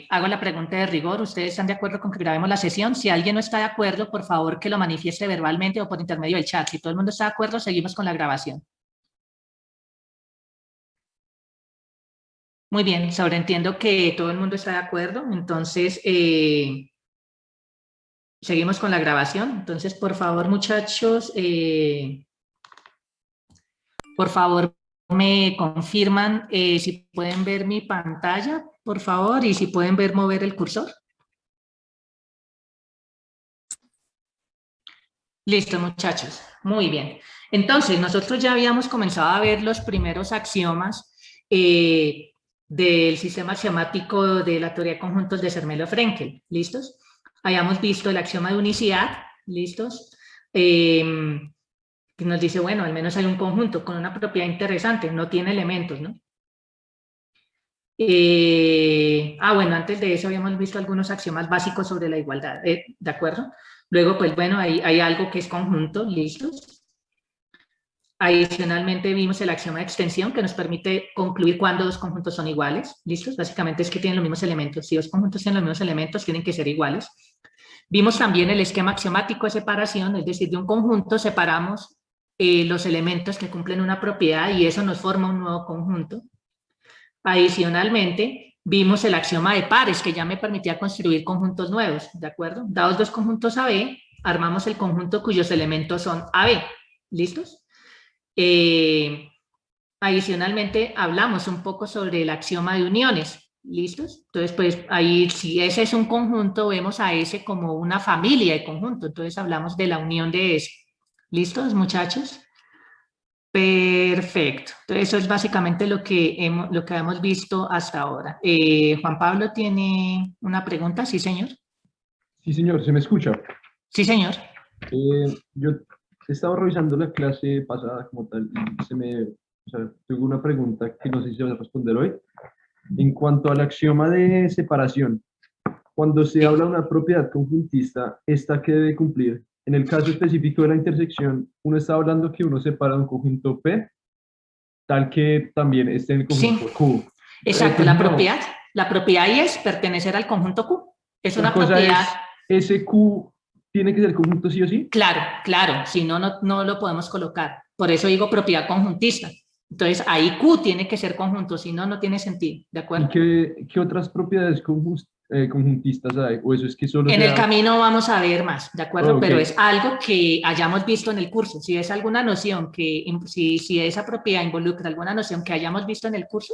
Hago la pregunta de rigor. ¿Ustedes están de acuerdo con que grabemos la sesión? Si alguien no está de acuerdo, por favor que lo manifieste verbalmente o por intermedio del chat. Si todo el mundo está de acuerdo, seguimos con la grabación. Muy bien, sobreentiendo que todo el mundo está de acuerdo. Entonces, seguimos con la grabación. Entonces, por favor, muchachos, por favor, me confirman si pueden ver mi pantalla, por favor, y si pueden ver mover el cursor. Listo, muchachos. Muy bien. Entonces, nosotros ya habíamos comenzado a ver los primeros axiomas del sistema axiomático de la teoría de conjuntos de Zermelo-Fraenkel. ¿Listos? Habíamos visto el axioma de unicidad. ¿Listos? Que nos dice, bueno, al menos hay un conjunto con una propiedad interesante, no tiene elementos, ¿no? Bueno, antes de eso habíamos visto algunos axiomas básicos sobre la igualdad, ¿de acuerdo? Luego, pues bueno, hay algo que es conjunto, ¿listos? Adicionalmente vimos el axioma de extensión que nos permite concluir cuando dos conjuntos son iguales, ¿listos? Básicamente es que tienen los mismos elementos. Si dos conjuntos tienen los mismos elementos, tienen que ser iguales. Vimos también el esquema axiomático de separación, es decir, de un conjunto separamos los elementos que cumplen una propiedad y eso nos forma un nuevo conjunto. Adicionalmente, vimos el axioma de pares, que ya me permitía construir conjuntos nuevos, ¿de acuerdo? Dados dos conjuntos AB, armamos el conjunto cuyos elementos son AB, ¿listos? Adicionalmente, hablamos un poco sobre el axioma de uniones, ¿listos? Entonces, pues ahí, si ese es un conjunto, vemos a ese como una familia de conjunto, entonces hablamos de la unión de ese. ¿Listos, muchachos? Perfecto. Entonces, eso es básicamente lo que hemos visto hasta ahora. Juan Pablo tiene una pregunta, ¿sí, señor? Sí, señor, ¿se me escucha? Sí, señor. Yo he estado revisando la clase pasada como tal y o sea, tuve una pregunta que no sé si se va a responder hoy. En cuanto al axioma de separación, cuando se habla de una propiedad conjuntista, ¿esta qué debe cumplir? En el caso específico de la intersección, uno está hablando que uno separa un conjunto P, tal que también esté en el Sí, conjunto Q. exacto. Pues no, La propiedad ahí es pertenecer al conjunto Q. Es la una cosa propiedad. es, ¿ese Q tiene que ser conjunto sí o sí? Claro, claro, si no, no lo podemos colocar. Por eso digo propiedad conjuntista. Entonces, ahí Q tiene que ser conjunto, si no, no tiene sentido, ¿de ¿Y acuerdo? qué otras propiedades conjuntistas hay? ¿O eso es que solo En el sea... camino vamos a ver más, ¿de Oh, acuerdo? ok, Pero es algo que hayamos visto en el curso. Si es alguna noción si esa propiedad involucra alguna noción que hayamos visto en el curso,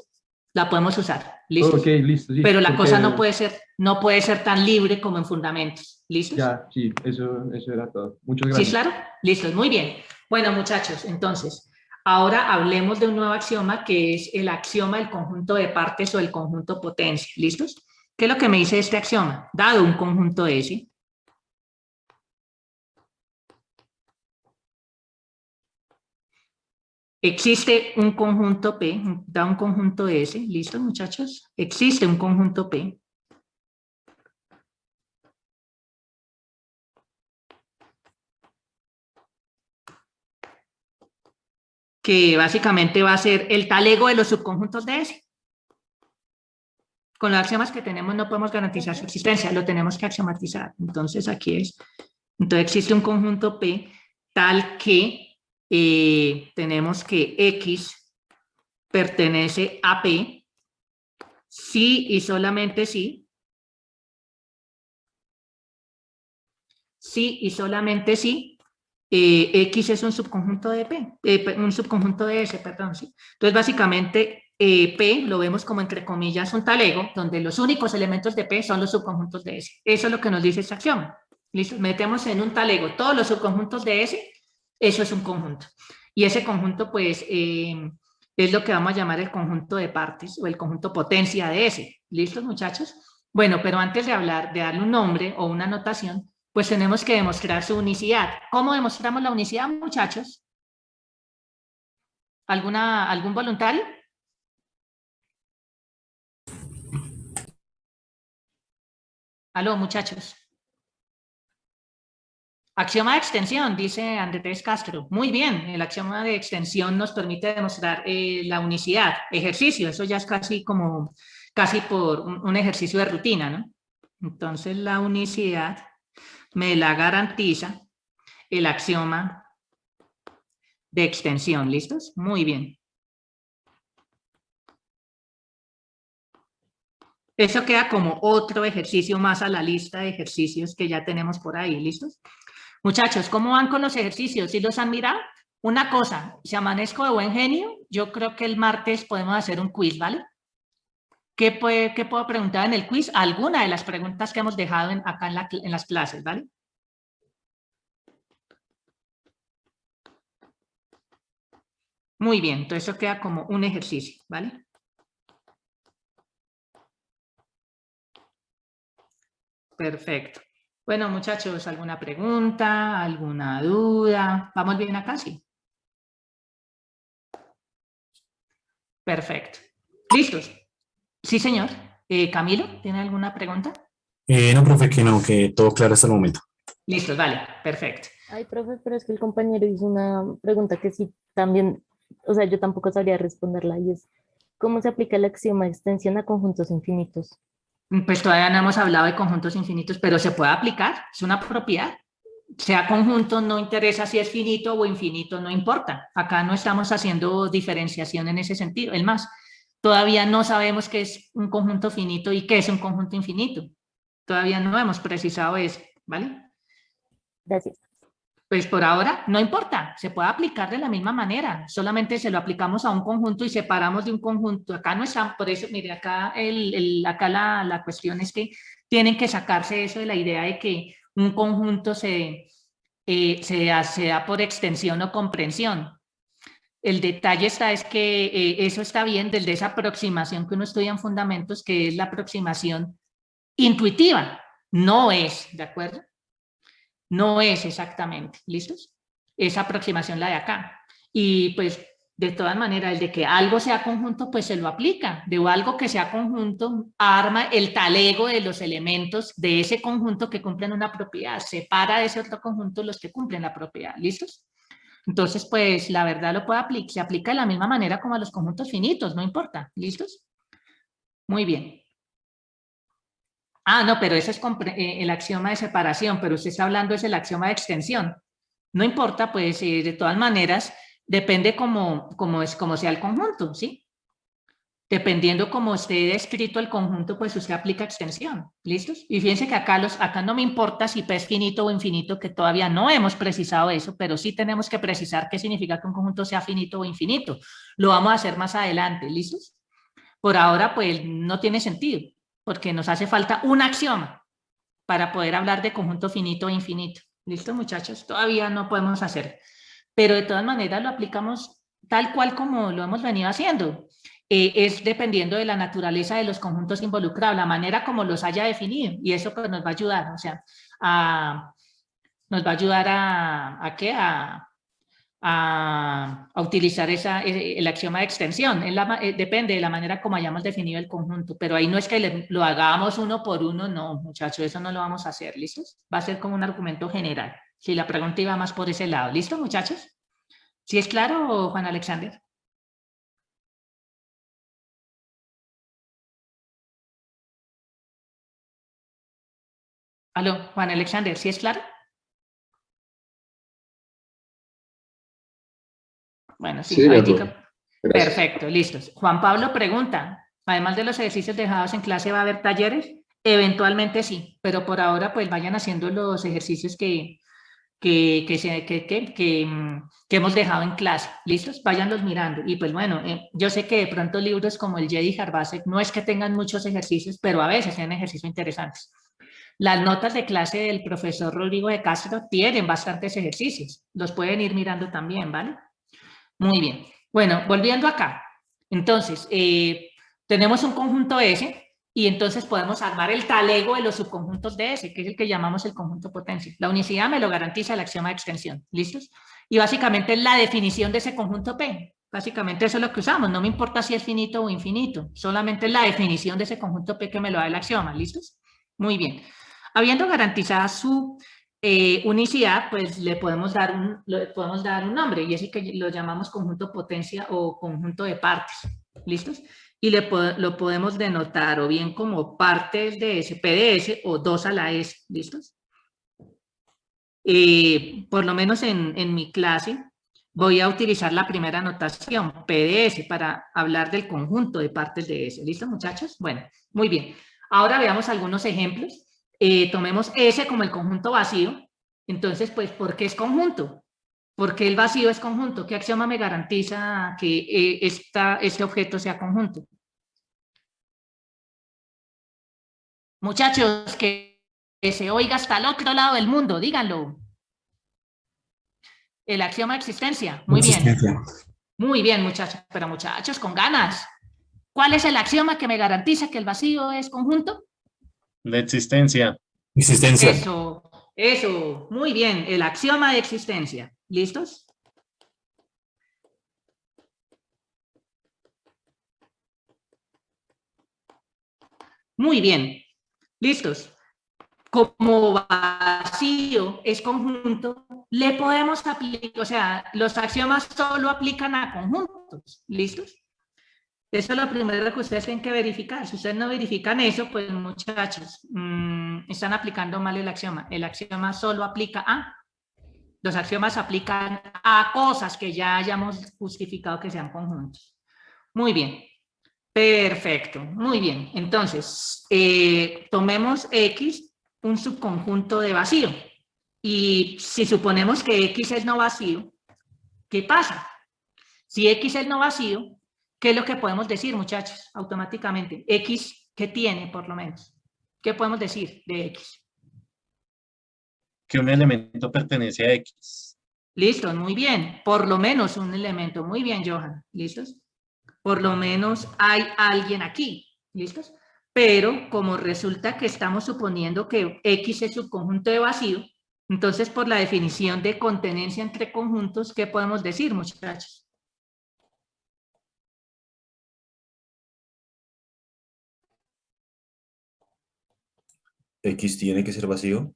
la podemos usar, oh, ok, ¿listos? listo, sí, Pero la cosa porque no puede ser tan libre como en fundamentos, ¿listos? ya, sí, eso era todo. Muchas ¿Sí es gracias. claro? Listos, muy bien. Bueno, muchachos, entonces, ahora hablemos de un nuevo axioma que es el axioma del conjunto de partes o el conjunto potencia. ¿Listos? ¿Qué es lo que me dice este axioma? Dado un conjunto S, existe un conjunto P, da un conjunto S, ¿listo, muchachos? Existe un conjunto P que básicamente va a ser el talego de los subconjuntos de S. Con los axiomas que tenemos no podemos garantizar su existencia, lo tenemos que axiomatizar. Entonces aquí es, entonces existe un conjunto P tal que tenemos que X pertenece a P si y solamente si X es un subconjunto de P, un subconjunto de S, perdón, sí. Entonces, básicamente, P lo vemos como, entre comillas, un talego, donde los únicos elementos de P son los subconjuntos de S. Eso es lo que nos dice este axioma. ¿Listo? Metemos en un talego todos los subconjuntos de S, eso es un conjunto. Y ese conjunto, pues, es lo que vamos a llamar el conjunto de partes o el conjunto potencia de S. ¿Listos, muchachos? Bueno, pero antes de hablar, de darle un nombre o una notación, pues tenemos que demostrar su unicidad. ¿Cómo demostramos la unicidad, muchachos? ¿Algún voluntario? Aló, muchachos. Axioma de extensión, dice Andrés Castro. Muy bien, el axioma de extensión nos permite demostrar la unicidad. Ejercicio, eso ya es casi por un ejercicio de rutina, ¿no? Entonces la unicidad me la garantiza el axioma de extensión. ¿Listos? Muy bien. Eso queda como otro ejercicio más a la lista de ejercicios que ya tenemos por ahí. ¿Listos? Muchachos, ¿cómo van con los ejercicios? ¿Sí los han mirado? Una cosa, si amanezco de buen genio, yo creo que el martes podemos hacer un quiz, ¿vale? ¿Qué puedo preguntar en el quiz? Alguna de las preguntas que hemos dejado acá en las clases, ¿vale? Muy bien, entonces eso queda como un ejercicio, ¿vale? Perfecto. Bueno, muchachos, ¿alguna pregunta? ¿Alguna duda? ¿Vamos bien acá? Sí. Perfecto. ¿Listos? Sí, señor. Camilo, ¿tiene alguna pregunta? No, profe, que no, que todo claro hasta el momento. Listos, vale, perfecto. Ay, profe, pero es que el compañero hizo una pregunta que sí también, o sea, yo tampoco sabría responderla y es, ¿cómo se aplica el axioma de extensión a conjuntos infinitos? Pues todavía no hemos hablado de conjuntos infinitos, pero se puede aplicar, es una propiedad. Sea conjunto, no interesa si es finito o infinito, no importa. Acá no estamos haciendo diferenciación en ese sentido. Es más, todavía no sabemos qué es un conjunto finito y qué es un conjunto infinito. Todavía no hemos precisado eso, ¿vale? Gracias. Pues por ahora no importa, se puede aplicar de la misma manera, solamente se lo aplicamos a un conjunto y separamos de un conjunto. Acá no está, por eso, mire, acá, acá la cuestión es que tienen que sacarse eso de la idea de que un conjunto se da por extensión o comprensión. El detalle está es que eso está bien desde esa aproximación que uno estudia en fundamentos, que es la aproximación intuitiva, no es, ¿de acuerdo? No es exactamente, ¿listos? Esa aproximación la de acá. Y pues de todas maneras, el de que algo sea conjunto, pues se lo aplica. De algo que sea conjunto, arma el talego de los elementos de ese conjunto que cumplen una propiedad. Separa de ese otro conjunto los que cumplen la propiedad, ¿listos? Entonces, pues la verdad lo puede aplicar, se aplica de la misma manera como a los conjuntos finitos, no importa, ¿listos? Muy bien. Ah, no, pero eso es el axioma de separación, pero usted está hablando es el axioma de extensión. No importa, pues de todas maneras, depende cómo sea el conjunto, ¿sí? Dependiendo cómo esté descrito el conjunto, pues usted aplica extensión, ¿listos? Y fíjense que acá no me importa si P es finito o infinito, que todavía no hemos precisado eso, pero sí tenemos que precisar qué significa que un conjunto sea finito o infinito. Lo vamos a hacer más adelante, ¿listos? Por ahora, pues no tiene sentido, porque nos hace falta un axioma para poder hablar de conjunto finito o infinito. ¿Listo, muchachos? Todavía no podemos hacer, pero de todas maneras lo aplicamos tal cual como lo hemos venido haciendo. Es dependiendo de la naturaleza de los conjuntos involucrados, la manera como los haya definido, y eso pues nos va a ayudar, o sea, nos va a ayudar ¿a qué? A utilizar el axioma de extensión. Depende de la manera como hayamos definido el conjunto, pero ahí no es que lo hagamos uno por uno, no, muchachos, eso no lo vamos a hacer, ¿listos? Va a ser como un argumento general. Si la pregunta iba más por ese lado, ¿listo, muchachos? ¿Sí es claro, Juan Alexander? Aló, Juan Alexander, ¿sí es claro? Bueno, sí, Sí, perfecto, listos. Juan Pablo pregunta, además de los ejercicios dejados en clase, ¿va a haber talleres? Eventualmente sí, pero por ahora pues vayan haciendo los ejercicios que hemos dejado en clase, ¿listos? Váyanlos mirando. Y pues bueno, yo sé que de pronto libros como el Jedi Harvasek no es que tengan muchos ejercicios, pero a veces tienen ejercicios interesantes. Las notas de clase del profesor Rodrigo de Castro tienen bastantes ejercicios, los pueden ir mirando también, ¿vale? Muy bien. Bueno, volviendo acá. Entonces, tenemos un conjunto S y entonces podemos armar el talego de los subconjuntos de S, que es el que llamamos el conjunto potencia. La unicidad me lo garantiza el axioma de extensión. ¿Listos? Y básicamente es la definición de ese conjunto P. Básicamente eso es lo que usamos. No me importa si es finito o infinito. Solamente es la definición de ese conjunto P que me lo da el axioma. ¿Listos? Muy bien. Habiendo garantizado su unicidad, pues le podemos dar un nombre y es el que lo llamamos conjunto potencia o conjunto de partes. ¿Listos? y lo podemos denotar o bien como partes de S, P de S o 2 a la S, ¿listos? Por lo menos en mi clase voy a utilizar la primera notación, P de S, para hablar del conjunto de partes de S. ¿Listo, muchachos? Bueno, muy bien. Ahora veamos algunos ejemplos. Tomemos S como el conjunto vacío. Entonces, pues, ¿por qué es conjunto? ¿Por qué el vacío es conjunto? ¿Qué axioma me garantiza que este objeto sea conjunto? Muchachos, que se oiga hasta el otro lado del mundo, díganlo. El axioma de existencia. Muy bien. Existencia. Muy bien, muchachos. Pero muchachos, con ganas. ¿Cuál es el axioma que me garantiza que el vacío es conjunto? La existencia. Existencia. Eso. Muy bien. El axioma de existencia. ¿Listos? Muy bien. ¿Listos? Como vacío es conjunto, le podemos aplicar, o sea, los axiomas solo aplican a conjuntos. ¿Listos? Eso es lo primero que ustedes tienen que verificar. Si ustedes no verifican eso, pues muchachos, están aplicando mal el axioma. El axioma solo aplica a... Los axiomas aplican a cosas que ya hayamos justificado que sean conjuntos. Muy bien. Perfecto. Muy bien. Entonces, tomemos X, un subconjunto de vacío. Y si suponemos que X es no vacío, ¿qué pasa? Si X es no vacío, ¿qué es lo que podemos decir, muchachos? Automáticamente. X, ¿qué tiene, por lo menos? ¿Qué podemos decir de X? Que un elemento pertenece a X. Listo, muy bien. Por lo menos un elemento. Muy bien, Johan. ¿Listos? Por lo menos hay alguien aquí. ¿Listos? Pero como resulta que estamos suponiendo que X es subconjunto de vacío, entonces por la definición de contenencia entre conjuntos, ¿qué podemos decir, muchachos? X tiene que ser vacío.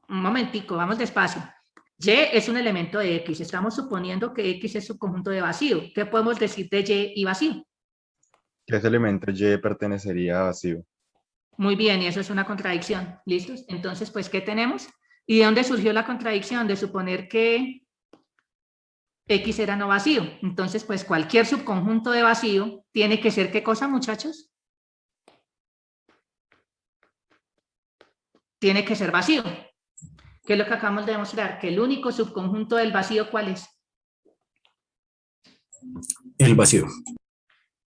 Un momentico, vamos despacio. Y es un elemento de X. Estamos suponiendo que X es subconjunto de vacío. ¿Qué podemos decir de Y y vacío? Que ese elemento Y pertenecería a vacío. Muy bien, y eso es una contradicción. ¿Listos? Entonces, pues, ¿qué tenemos? ¿Y de dónde surgió la contradicción? De suponer que X era no vacío. Entonces, pues, cualquier subconjunto de vacío tiene que ser, ¿qué cosa, muchachos? Tiene que ser vacío. ¿Qué es lo que acabamos de demostrar? Que el único subconjunto del vacío, ¿cuál es? El vacío.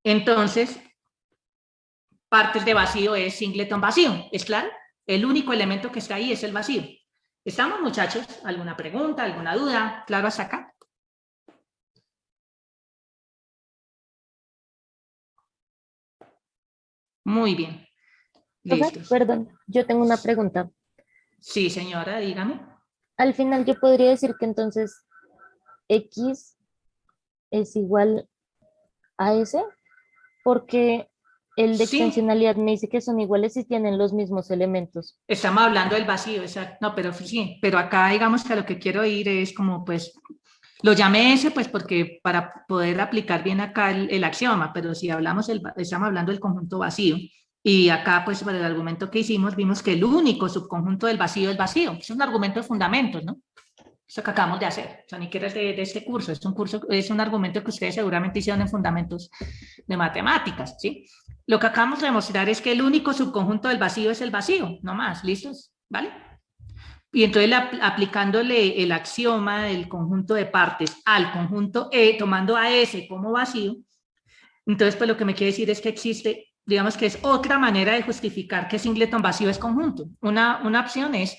Entonces, partes de vacío es singleton vacío, ¿es claro? El único elemento que está ahí es el vacío. ¿Estamos, muchachos? ¿Alguna pregunta, alguna duda? ¿Claro hasta acá? Muy bien. Listos. Perdón, yo tengo una pregunta. Sí, señora, dígame. Al final yo podría decir que entonces X es igual a S, porque el de Sí. extensionalidad me dice que son iguales y tienen los mismos elementos. Estamos hablando del vacío, exacto. No, pero sí, pero acá digamos que a lo que quiero ir es como pues, lo llamé ese pues porque para poder aplicar bien acá el axioma, pero si hablamos, estamos hablando del conjunto vacío y acá pues por el argumento que hicimos vimos que el único subconjunto del vacío es vacío. Es un argumento de fundamentos, ¿no? Eso que acabamos de hacer, o sea, ni siquiera es de este curso, es un argumento que ustedes seguramente hicieron en fundamentos de matemáticas, ¿sí? Lo que acabamos de demostrar es que el único subconjunto del vacío es el vacío, no más, ¿listos? ¿Vale? Y entonces aplicándole el axioma del conjunto de partes al conjunto E, tomando a S como vacío, entonces pues lo que me quiere decir es que existe, digamos que es otra manera de justificar que singleton vacío es conjunto. Una opción es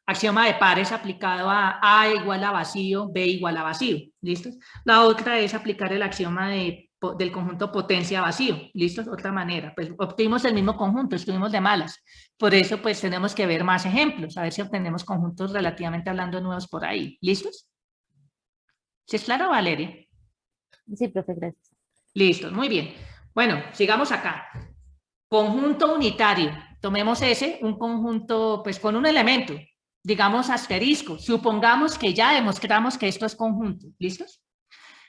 axioma de pares aplicado a igual a vacío, B igual a vacío, ¿listos? La otra es aplicar el axioma del conjunto potencia vacío, ¿listos? Otra manera, pues obtuvimos el mismo conjunto, estuvimos de malas, por eso pues tenemos que ver más ejemplos, a ver si obtenemos conjuntos relativamente hablando nuevos por ahí, ¿listos? ¿Sí es claro, Valeria? Sí, profe, gracias. Listos, muy bien. Bueno, sigamos acá. Conjunto unitario, tomemos ese, un conjunto pues con un elemento, digamos asterisco, supongamos que ya demostramos que esto es conjunto, ¿listos?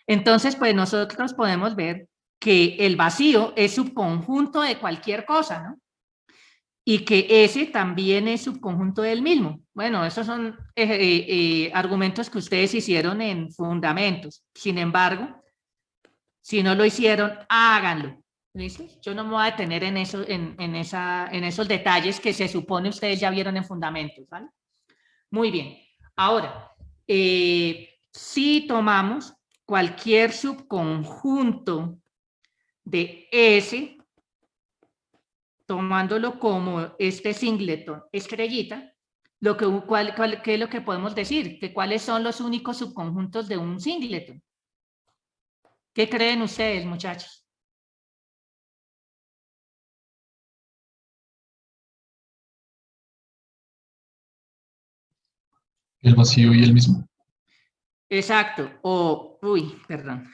Entonces, pues nosotros podemos ver que el vacío es subconjunto de cualquier cosa, ¿no? Y que ese también es subconjunto del mismo. Bueno, esos son argumentos que ustedes hicieron en fundamentos. Sin embargo, si no lo hicieron, háganlo. ¿Listo? Yo no me voy a detener en, eso, en esos detalles que se supone ustedes ya vieron en fundamentos, ¿vale? Muy bien. Ahora, si tomamos cualquier subconjunto de S, tomándolo como este singleton estrellita, ¿qué es lo que podemos decir? Que cuáles son los únicos subconjuntos de un singleton. ¿Qué creen ustedes, muchachos? El vacío y el mismo. Exacto. Perdón.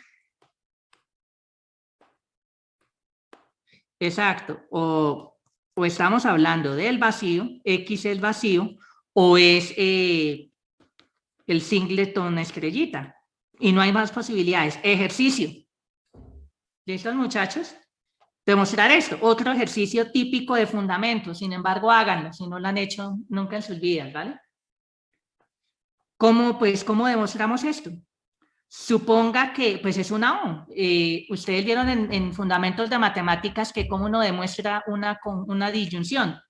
Exacto. O estamos hablando del vacío, X es vacío, o es el singleton estrellita. Y no hay más posibilidades. Ejercicio. ¿Listos, muchachos? Demostrar esto. Otro ejercicio típico de fundamentos. Sin embargo, háganlo. Si no lo han hecho nunca en sus vidas, ¿vale? ¿Cómo demostramos esto? Suponga que, pues es una O. Ustedes vieron en fundamentos de matemáticas que cómo uno demuestra una disyunción.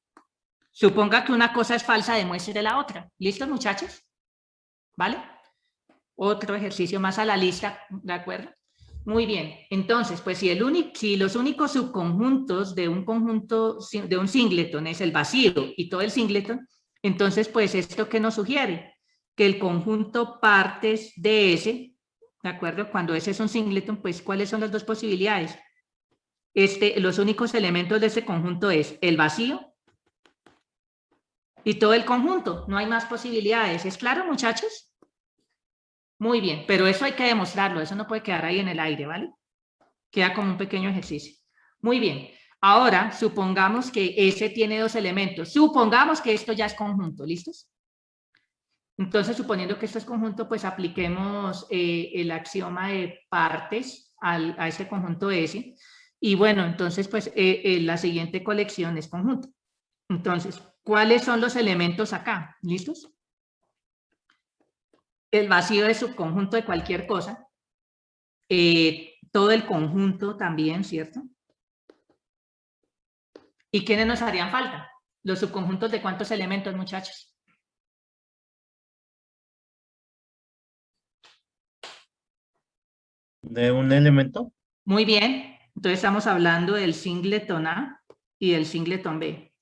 Suponga que una cosa es falsa, demuestre la otra. ¿Listos, muchachos? ¿Vale? Otro ejercicio más a la lista, ¿de acuerdo? Muy bien. Entonces, pues si los únicos subconjuntos de un conjunto, de un singleton es el vacío y todo el singleton, entonces, pues, ¿esto qué nos sugiere? Que el conjunto partes de S, ¿de acuerdo? Cuando S es un singleton, pues, ¿cuáles son las dos posibilidades? Los únicos elementos de ese conjunto es el vacío y todo el conjunto. No hay más posibilidades. ¿Es claro, muchachos? Muy bien, pero eso hay que demostrarlo. Eso no puede quedar ahí en el aire, ¿vale? Queda como un pequeño ejercicio. Muy bien. Ahora, supongamos que S tiene dos elementos. Supongamos que esto ya es conjunto. ¿Listos? Entonces, suponiendo que esto es conjunto, pues apliquemos el axioma de partes a ese conjunto S. Y bueno, entonces, pues la siguiente colección es conjunto. Entonces, ¿cuáles son los elementos acá? ¿Listos? El vacío es subconjunto de cualquier cosa. Todo el conjunto también, ¿cierto? ¿Y quiénes nos harían falta? Los subconjuntos de cuántos elementos, muchachos. ¿De un elemento? Muy bien. Entonces estamos hablando del singleton A y del singleton B.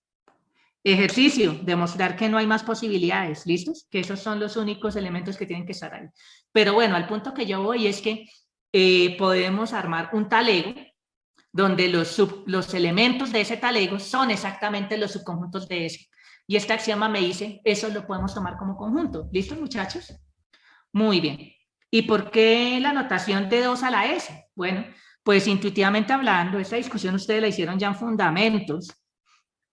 Ejercicio, demostrar que no hay más posibilidades, ¿listos? Que esos son los únicos elementos que tienen que estar ahí. Pero bueno, al punto que yo voy es que podemos armar un talego donde los elementos de ese talego son exactamente los subconjuntos de ese. Y este axioma me dice, eso lo podemos tomar como conjunto. ¿Listos, muchachos? Muy bien. ¿Y por qué la notación de 2 a la S? Bueno, pues intuitivamente hablando, esta discusión ustedes la hicieron ya en fundamentos.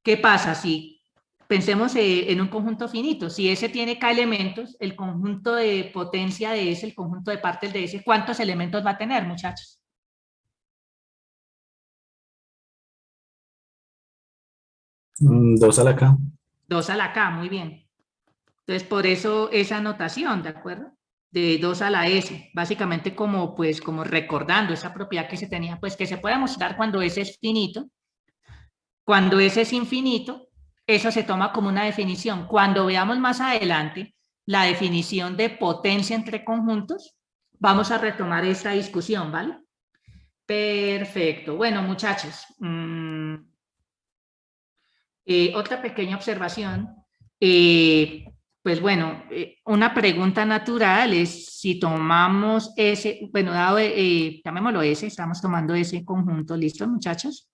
¿Qué pasa si pensemos en un conjunto finito? Si S tiene K elementos, el conjunto de potencia de S, el conjunto de partes de S, ¿cuántos elementos va a tener, muchachos? Dos a la K. 2 a la K, muy bien. Entonces, por eso esa notación, ¿de acuerdo? De 2 a la S, básicamente como recordando esa propiedad que se tenía, pues que se puede mostrar cuando S es finito. Cuando S es infinito, eso se toma como una definición. Cuando veamos más adelante la definición de potencia entre conjuntos, vamos a retomar esta discusión, ¿vale? Perfecto. Bueno, muchachos, otra pequeña observación. Pues bueno, una pregunta natural es si tomamos ese, bueno, dado, llamémoslo S, estamos tomando ese conjunto, ¿listo, muchachos?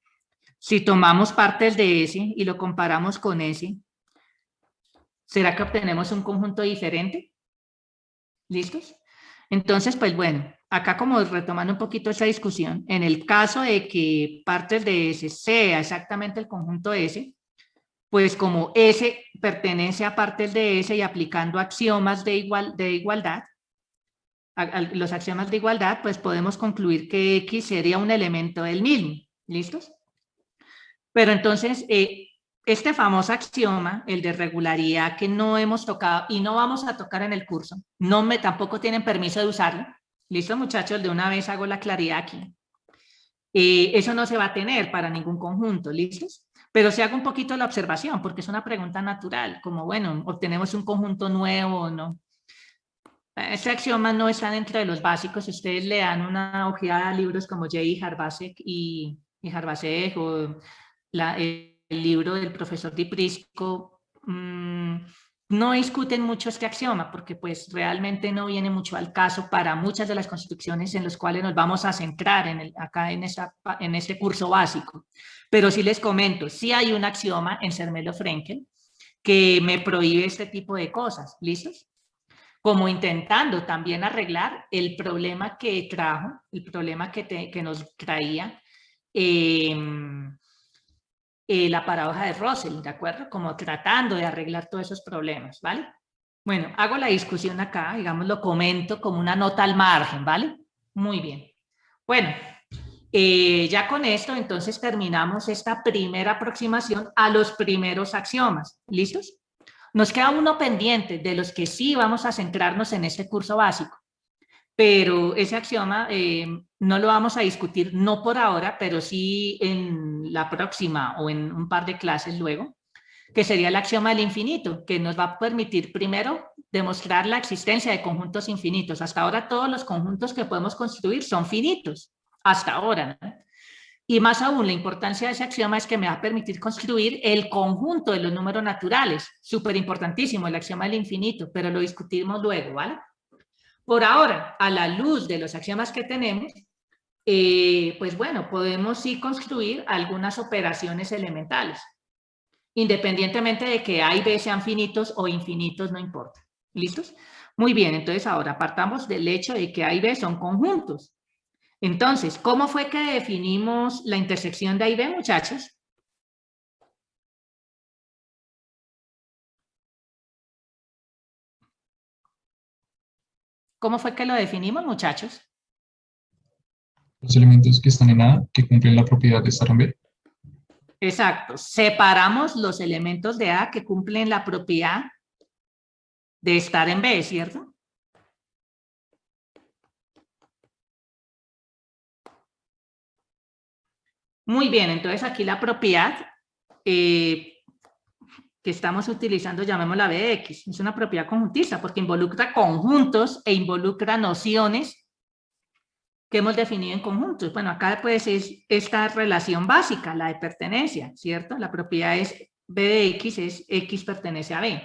Si tomamos partes de S y lo comparamos con S, ¿será que obtenemos un conjunto diferente? ¿Listos? Entonces, pues bueno, acá como retomando un poquito esa discusión, en el caso de que partes de S sea exactamente el conjunto S, pues como S pertenece a partes de S y aplicando axiomas de igualdad, los axiomas de igualdad, pues podemos concluir que X sería un elemento del mismo. ¿Listos? Pero entonces, este famoso axioma, el de regularidad que no hemos tocado y no vamos a tocar en el curso, tampoco tienen permiso de usarlo. ¿Listo, muchachos? De una vez hago la claridad aquí. Eso no se va a tener para ningún conjunto, ¿listos? Pero se haga un poquito la observación, porque es una pregunta natural, como, bueno, ¿obtenemos un conjunto nuevo o no? Este axioma no está dentro de los básicos. Si ustedes le dan una ojeada a libros como J. Harbasek y Harbasek o el libro del profesor Di Prisco, no discuten mucho este axioma porque pues realmente no viene mucho al caso para muchas de las construcciones en las cuales nos vamos a centrar acá en este curso básico. Pero sí les comento, sí hay un axioma en Zermelo-Frenkel que me prohíbe este tipo de cosas. ¿Listos? Como intentando también arreglar el problema que trajo, el problema que nos traía la paradoja de Russell, ¿de acuerdo? Como tratando de arreglar todos esos problemas, ¿vale? Bueno, hago la discusión acá, digamos, lo comento como una nota al margen, ¿vale? Muy bien. Bueno, ya con esto, entonces, terminamos esta primera aproximación a los primeros axiomas. ¿Listos? Nos queda uno pendiente de los que sí vamos a centrarnos en este curso básico. Pero ese axioma no lo vamos a discutir, no por ahora, pero sí en la próxima o en un par de clases luego, que sería el axioma del infinito, que nos va a permitir primero demostrar la existencia de conjuntos infinitos. Hasta ahora todos los conjuntos que podemos construir son finitos, hasta ahora, ¿no? Y más aún, la importancia de ese axioma es que me va a permitir construir el conjunto de los números naturales. Súper importantísimo el axioma del infinito, pero lo discutimos luego, ¿vale? Por ahora, a la luz de los axiomas que tenemos, pues bueno, podemos sí construir algunas operaciones elementales. Independientemente de que A y B sean finitos o infinitos, no importa. ¿Listos? Muy bien, entonces ahora partamos del hecho de que A y B son conjuntos. Entonces, ¿cómo fue que definimos la intersección de A y B, muchachos? ¿Cómo fue que lo definimos, muchachos? Los elementos que están en A, que cumplen la propiedad de estar en B. Exacto. Separamos los elementos de A que cumplen la propiedad de estar en B, ¿cierto? Muy bien, entonces aquí la propiedad que estamos utilizando, llamémosla B de X, es una propiedad conjuntista porque involucra conjuntos e involucra nociones que hemos definido en conjuntos. Bueno, acá pues es esta relación básica, la de pertenencia, ¿cierto? La propiedad es B de X, es X pertenece a B.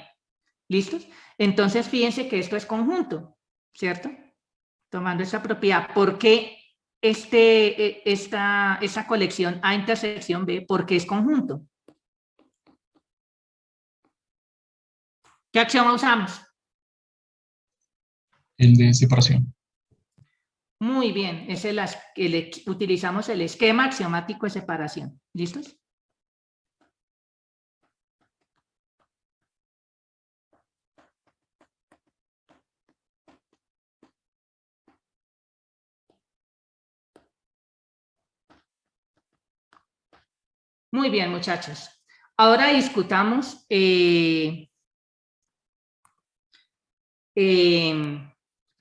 ¿Listos? Entonces, fíjense que esto es conjunto, ¿cierto? Tomando esa propiedad. ¿Por qué esa colección A intersección B? Porque es conjunto. ¿Qué axioma usamos? El de separación. Muy bien, utilizamos el esquema axiomático de separación. ¿Listos? Muy bien, muchachos. Ahora discutamos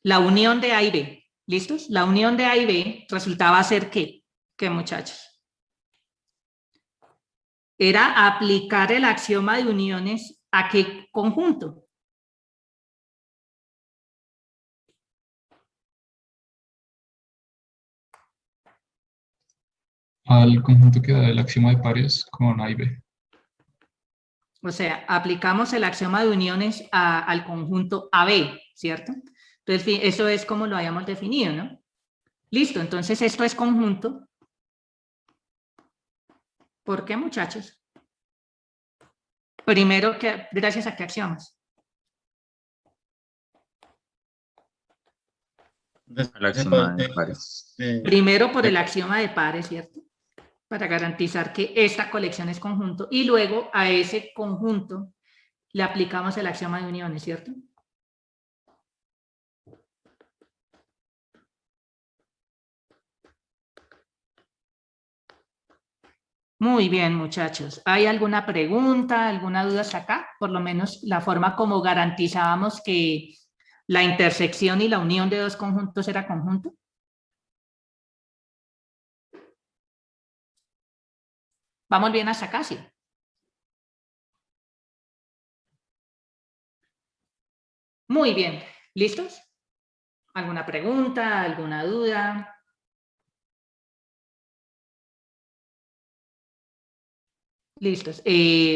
la unión de A y B. ¿Listos? La unión de A y B resultaba ser ¿qué? ¿Qué, muchachos? Era aplicar el axioma de uniones ¿a qué conjunto? Al conjunto que da el axioma de pares con A y B. O sea, aplicamos el axioma de uniones al conjunto AB, ¿cierto? Entonces, eso es como lo habíamos definido, ¿no? Listo, entonces esto es conjunto. ¿Por qué, muchachos? Primero, ¿gracias a qué axiomas? El axioma de pares. Primero por el axioma de pares, ¿cierto? Para garantizar que esta colección es conjunto. Y luego a ese conjunto le aplicamos el axioma de uniones, ¿cierto? Muy bien, muchachos. ¿Hay alguna pregunta, alguna duda hasta acá? Por lo menos la forma como garantizábamos que la intersección y la unión de dos conjuntos era conjunto. ¿Vamos bien hasta acá? Sí. Muy bien. ¿Listos? ¿Alguna pregunta, alguna duda? Listos.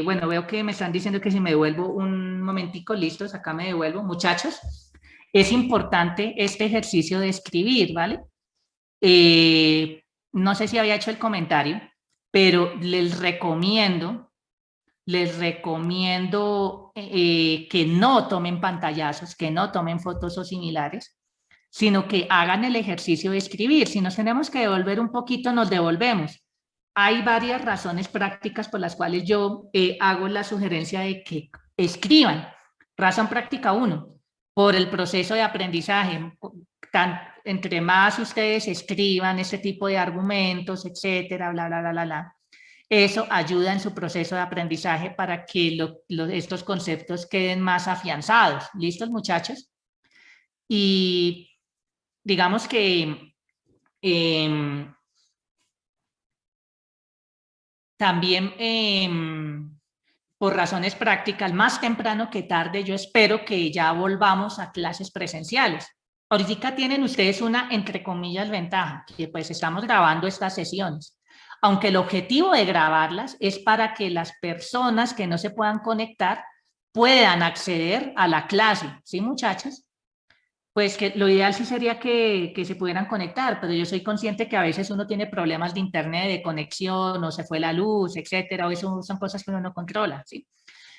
Bueno, veo que me están diciendo que si me devuelvo un momentico, listos, acá me devuelvo. Muchachos, es importante este ejercicio de escribir, ¿vale? No sé si había hecho el comentario, pero les recomiendo que no tomen pantallazos, que no tomen fotos o similares, sino que hagan el ejercicio de escribir. Si nos tenemos que devolver un poquito, nos devolvemos. Hay varias razones prácticas por las cuales yo hago la sugerencia de que escriban. Razón práctica 1, por el proceso de aprendizaje. Entre más ustedes escriban este tipo de argumentos, etcétera, bla, bla, bla, bla, bla, eso ayuda en su proceso de aprendizaje para que estos conceptos queden más afianzados. ¿Listos, muchachos? Y digamos que también por razones prácticas, más temprano que tarde, yo espero que ya volvamos a clases presenciales. Ahorita tienen ustedes una, entre comillas, ventaja, que pues estamos grabando estas sesiones. Aunque el objetivo de grabarlas es para que las personas que no se puedan conectar puedan acceder a la clase, ¿sí, muchachas? Pues que lo ideal sí sería que se pudieran conectar, pero yo soy consciente que a veces uno tiene problemas de internet, de conexión, o se fue la luz, etcétera, o eso son cosas que uno no controla, ¿sí?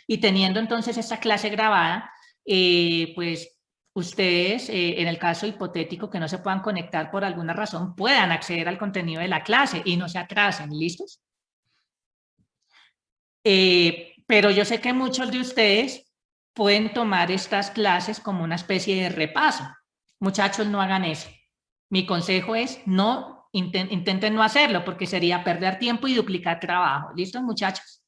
Y teniendo entonces esta clase grabada, pues ustedes, en el caso hipotético que no se puedan conectar por alguna razón, puedan acceder al contenido de la clase y no se atrasen, ¿listos? Pero yo sé que muchos de ustedes pueden tomar estas clases como una especie de repaso. Muchachos, no hagan eso. Mi consejo es no intenten no hacerlo porque sería perder tiempo y duplicar trabajo. ¿Listos, muchachos?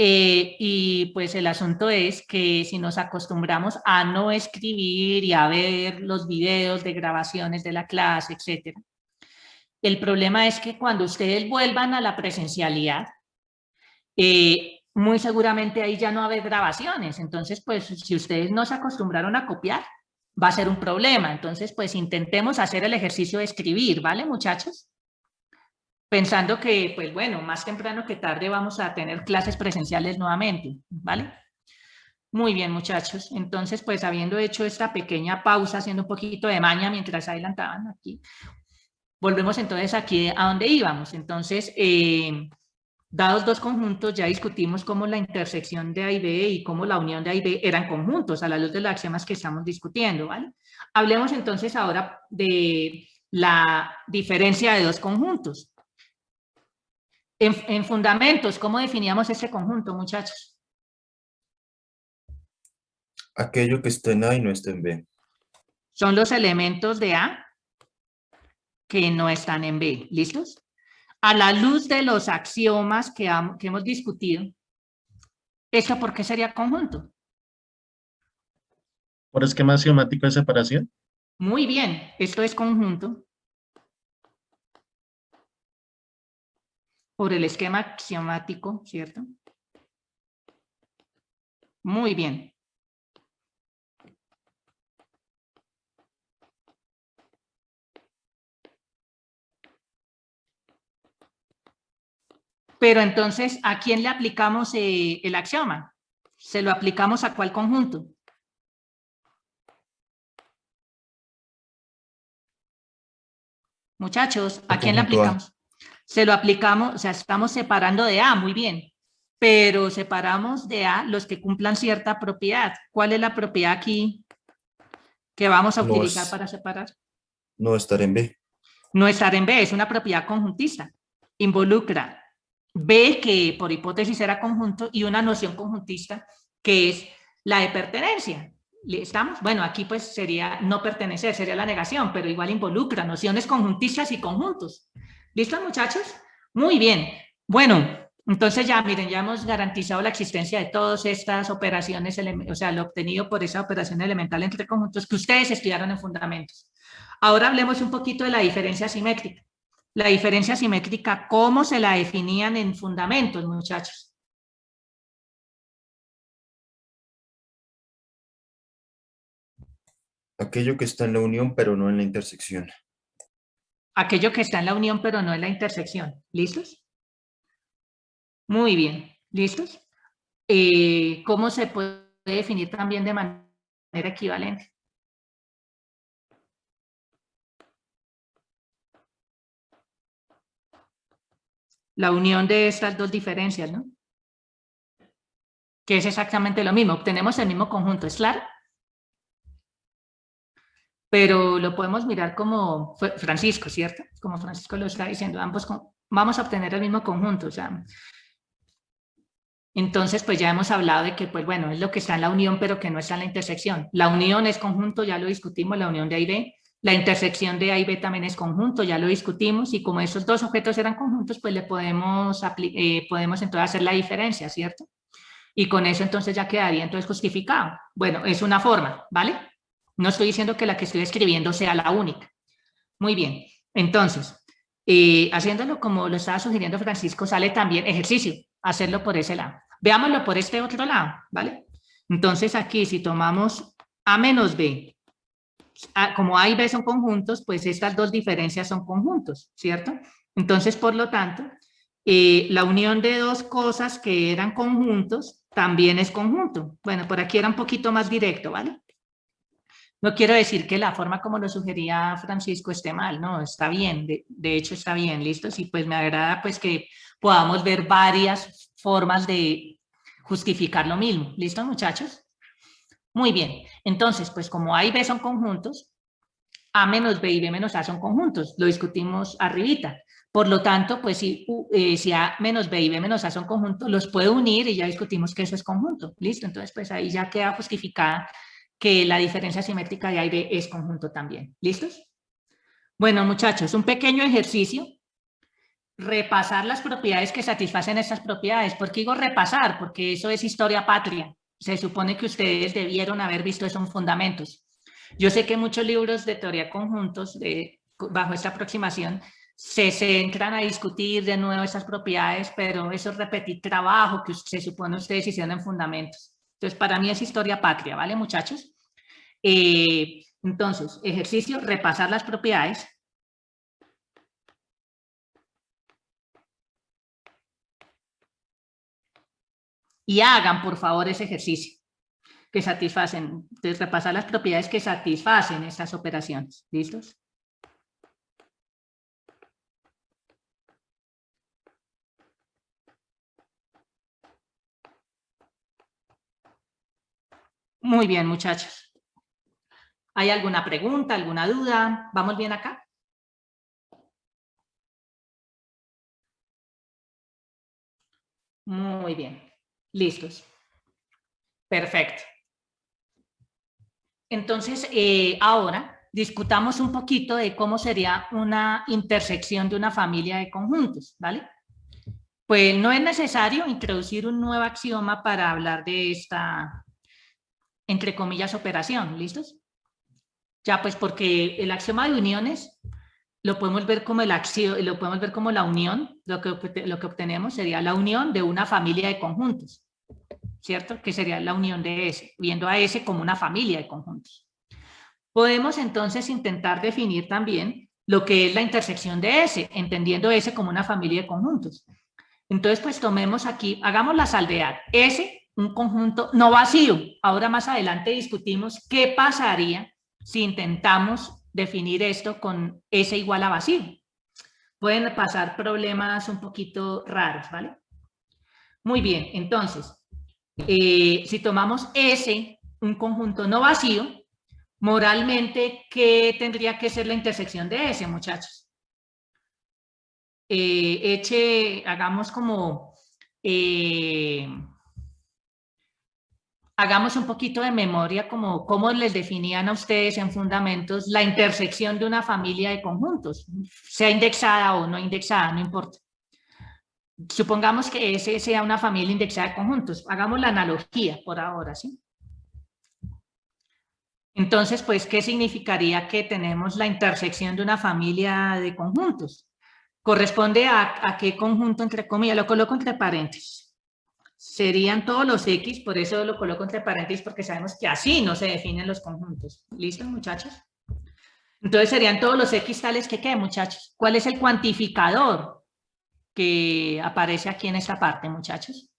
Y pues el asunto es que si nos acostumbramos a no escribir y a ver los videos de grabaciones de la clase, etcétera, el problema es que cuando ustedes vuelvan a la presencialidad, muy seguramente ahí ya no va a haber grabaciones. Entonces, pues si ustedes no se acostumbraron a copiar, va a ser un problema. Entonces, pues intentemos hacer el ejercicio de escribir, ¿vale, muchachos? Pensando que, pues bueno, más temprano que tarde vamos a tener clases presenciales nuevamente, ¿vale? Muy bien, muchachos. Entonces, pues habiendo hecho esta pequeña pausa, haciendo un poquito de maña mientras adelantaban aquí, volvemos entonces aquí a donde íbamos. Entonces, dados dos conjuntos, ya discutimos cómo la intersección de A y B y cómo la unión de A y B eran conjuntos a la luz de los axiomas que estamos discutiendo, ¿vale? Hablemos entonces ahora de la diferencia de dos conjuntos. En fundamentos, ¿cómo definíamos este conjunto, muchachos? Aquello que está en A y no está en B. Son los elementos de A que no están en B. ¿Listos? A la luz de los axiomas que hemos discutido, ¿esto por qué sería conjunto? Por esquema axiomático de separación. Muy bien, esto es conjunto por el esquema axiomático, ¿cierto? Muy bien. Pero entonces, ¿a quién le aplicamos el axioma? ¿Se lo aplicamos a cuál conjunto? Muchachos, ¿a quién le aplicamos? Se lo aplicamos, o sea, estamos separando de A, muy bien. Pero separamos de A los que cumplan cierta propiedad. ¿Cuál es la propiedad aquí que vamos a utilizar para separar? No estar en B. No estar en B, es una propiedad conjuntista. Involucra B, que por hipótesis era conjunto, y una noción conjuntista, que es la de pertenencia. ¿Estamos? Bueno, aquí pues sería no pertenecer, sería la negación, pero igual involucra nociones conjuntistas y conjuntos. ¿Listos, muchachos? Muy bien. Bueno, entonces ya miren, ya hemos garantizado la existencia de todas estas operaciones, o sea, lo obtenido por esa operación elemental entre conjuntos que ustedes estudiaron en fundamentos. Ahora hablemos un poquito de la diferencia simétrica. La diferencia simétrica, ¿cómo se la definían en fundamentos, muchachos? Aquello que está en la unión, pero no en la intersección. Aquello que está en la unión, pero no en la intersección. ¿Listos? Muy bien. ¿Listos? ¿Cómo se puede definir también de manera equivalente? La unión de estas dos diferencias, ¿no? Que es exactamente lo mismo. Obtenemos el mismo conjunto, ¿es claro? Pero lo podemos mirar como Francisco, ¿cierto? Como Francisco lo está diciendo, ambos vamos a obtener el mismo conjunto, o sea. Entonces, pues ya hemos hablado de que, pues bueno, es lo que está en la unión, pero que no está en la intersección. La unión es conjunto, ya lo discutimos, la unión de A y B. La intersección de A y B también es conjunto, ya lo discutimos, y como esos dos objetos eran conjuntos, pues le podemos entonces hacer la diferencia, ¿cierto? Y con eso entonces ya quedaría entonces justificado. Bueno, es una forma, ¿vale? No estoy diciendo que la que estoy escribiendo sea la única. Muy bien, entonces, haciéndolo como lo estaba sugiriendo Francisco, sale también ejercicio, hacerlo por ese lado. Veámoslo por este otro lado, ¿vale? Entonces aquí si tomamos A menos B, como A y B son conjuntos, pues estas dos diferencias son conjuntos, ¿cierto? Entonces, por lo tanto, la unión de dos cosas que eran conjuntos también es conjunto. Bueno, por aquí era un poquito más directo, ¿vale? No quiero decir que la forma como lo sugería Francisco esté mal, no, está bien, de hecho está bien, ¿listo? Sí, pues me agrada pues que podamos ver varias formas de justificar lo mismo, ¿listo, muchachos? Muy bien, entonces, pues como A y B son conjuntos, A menos B y B menos A son conjuntos, lo discutimos arribita. Por lo tanto, pues si A menos B y B menos A son conjuntos, los puedo unir y ya discutimos que eso es conjunto, ¿listo? Entonces, pues ahí ya queda justificada que la diferencia simétrica de A y B es conjunto también. ¿Listos? Bueno, muchachos, un pequeño ejercicio. Repasar las propiedades que satisfacen estas propiedades. ¿Por qué digo repasar? Porque eso es historia patria. Se supone que ustedes debieron haber visto eso en fundamentos. Yo sé que muchos libros de teoría de conjuntos, bajo esta aproximación, se centran a discutir de nuevo esas propiedades, pero eso es repetir trabajo que se supone ustedes hicieron en fundamentos. Entonces, para mí es historia patria, ¿vale, muchachos? Entonces, ejercicio, repasar las propiedades. Y hagan, por favor, ese ejercicio que satisfacen. Entonces, repasar las propiedades que satisfacen estas operaciones. ¿Listos? Muy bien, muchachos. ¿Hay alguna pregunta, alguna duda? ¿Vamos bien acá? Muy bien. Listos. Perfecto. Entonces, ahora discutamos un poquito de cómo sería una intersección de una familia de conjuntos, ¿vale? Pues no es necesario introducir un nuevo axioma para hablar de esta, entre comillas, operación, ¿listos? Ya, pues porque el axioma de uniones lo podemos ver como lo podemos ver como la unión, lo que obtenemos sería la unión de una familia de conjuntos, ¿cierto? Que sería la unión de S, viendo a S como una familia de conjuntos. Podemos entonces intentar definir también lo que es la intersección de S, entendiendo S como una familia de conjuntos. Entonces, pues tomemos aquí, hagamos la salvedad. S, un conjunto no vacío. Ahora más adelante discutimos qué pasaría si intentamos definir esto con S igual a vacío. Pueden pasar problemas un poquito raros, ¿vale? Muy bien, entonces, si tomamos S, un conjunto no vacío, moralmente, ¿qué tendría que ser la intersección de S, muchachos? Hagamos como, hagamos un poquito de memoria como cómo les definían a ustedes en fundamentos la intersección de una familia de conjuntos, sea indexada o no indexada, no importa. Supongamos que S sea una familia indexada de conjuntos. Hagamos la analogía por ahora, ¿sí? Entonces, pues, ¿qué significaría que tenemos la intersección de una familia de conjuntos? ¿Corresponde a qué conjunto, entre comillas? Lo coloco entre paréntesis. Serían todos los X, por eso lo coloco entre paréntesis, porque sabemos que así no se definen los conjuntos. ¿Listo, muchachos? Entonces serían todos los X tales que, ¿qué, muchachos? ¿Cuál es el cuantificador que aparece aquí en esta parte, muchachos?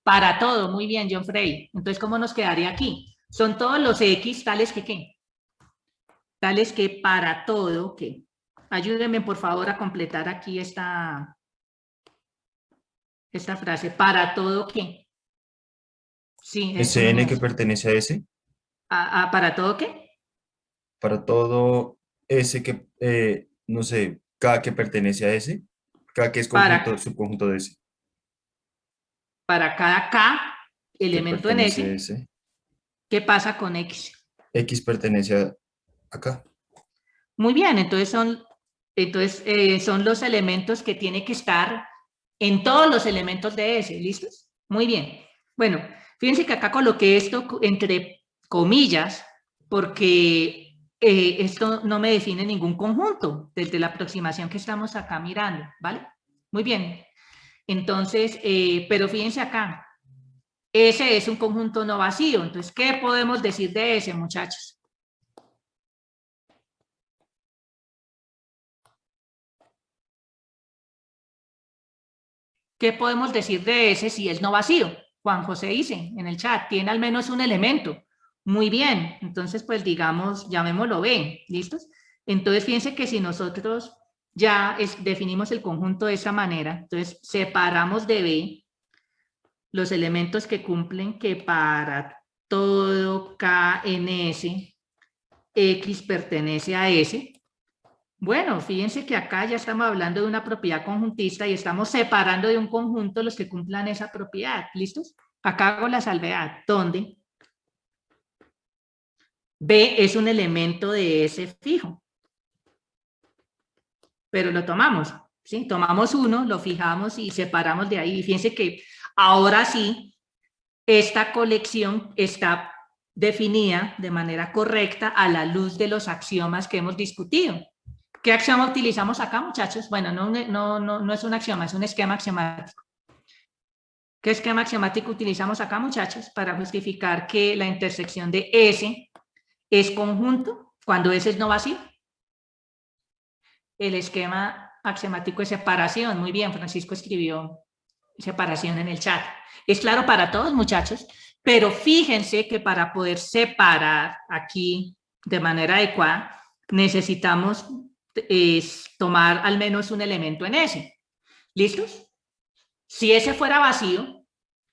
Para todo, muy bien, John Frey. Entonces, ¿cómo nos quedaría aquí? Son todos los X tales que, ¿qué? Tales que para todo, ¿qué? Ayúdenme, por favor, a completar aquí esta frase. ¿Para todo qué? Sí, eso Sn mismo. que pertenece a S. ¿Para todo qué? Para todo S que, no sé, K que pertenece a S. K que es conjunto, subconjunto de S. Para cada K, Que elemento en pertenece a S, S. ¿qué pasa con X? X pertenece a K. Muy bien, entonces son los elementos que tiene que estar en todos los elementos de S, ¿listos? Muy bien. Bueno, fíjense que acá coloqué esto entre comillas porque esto no me define ningún conjunto desde la aproximación que estamos acá mirando, ¿vale? Muy bien. Entonces, pero fíjense acá, S es un conjunto no vacío. Entonces, ¿qué podemos decir de S, muchachos? ¿Qué podemos decir de ese si es no vacío? Juan José dice en el chat, tiene al menos un elemento. Muy bien, entonces pues digamos, llamémoslo B, ¿listos? Entonces fíjense que si nosotros ya definimos el conjunto de esa manera, entonces separamos de B los elementos que cumplen que para todo K en S, X pertenece a S. Bueno, fíjense que acá ya estamos hablando de una propiedad conjuntista y estamos separando de un conjunto los que cumplan esa propiedad. ¿Listos? Acá hago la salvedad, donde B es un elemento de S fijo. Pero lo tomamos, ¿sí? Tomamos uno, lo fijamos y separamos de ahí. Y fíjense que ahora sí, esta colección está definida de manera correcta a la luz de los axiomas que hemos discutido. ¿Qué axioma utilizamos acá, muchachos? Bueno, no es un axioma, es un esquema axiomático. ¿Qué esquema axiomático utilizamos acá, muchachos? Para justificar que la intersección de S es conjunto cuando S es no vacío. El esquema axiomático de separación. Muy bien, Francisco escribió separación en el chat. Es claro para todos, muchachos, pero fíjense que para poder separar aquí de manera adecuada, necesitamos tomar al menos un elemento en S. ¿Listos? Si ese fuera vacío,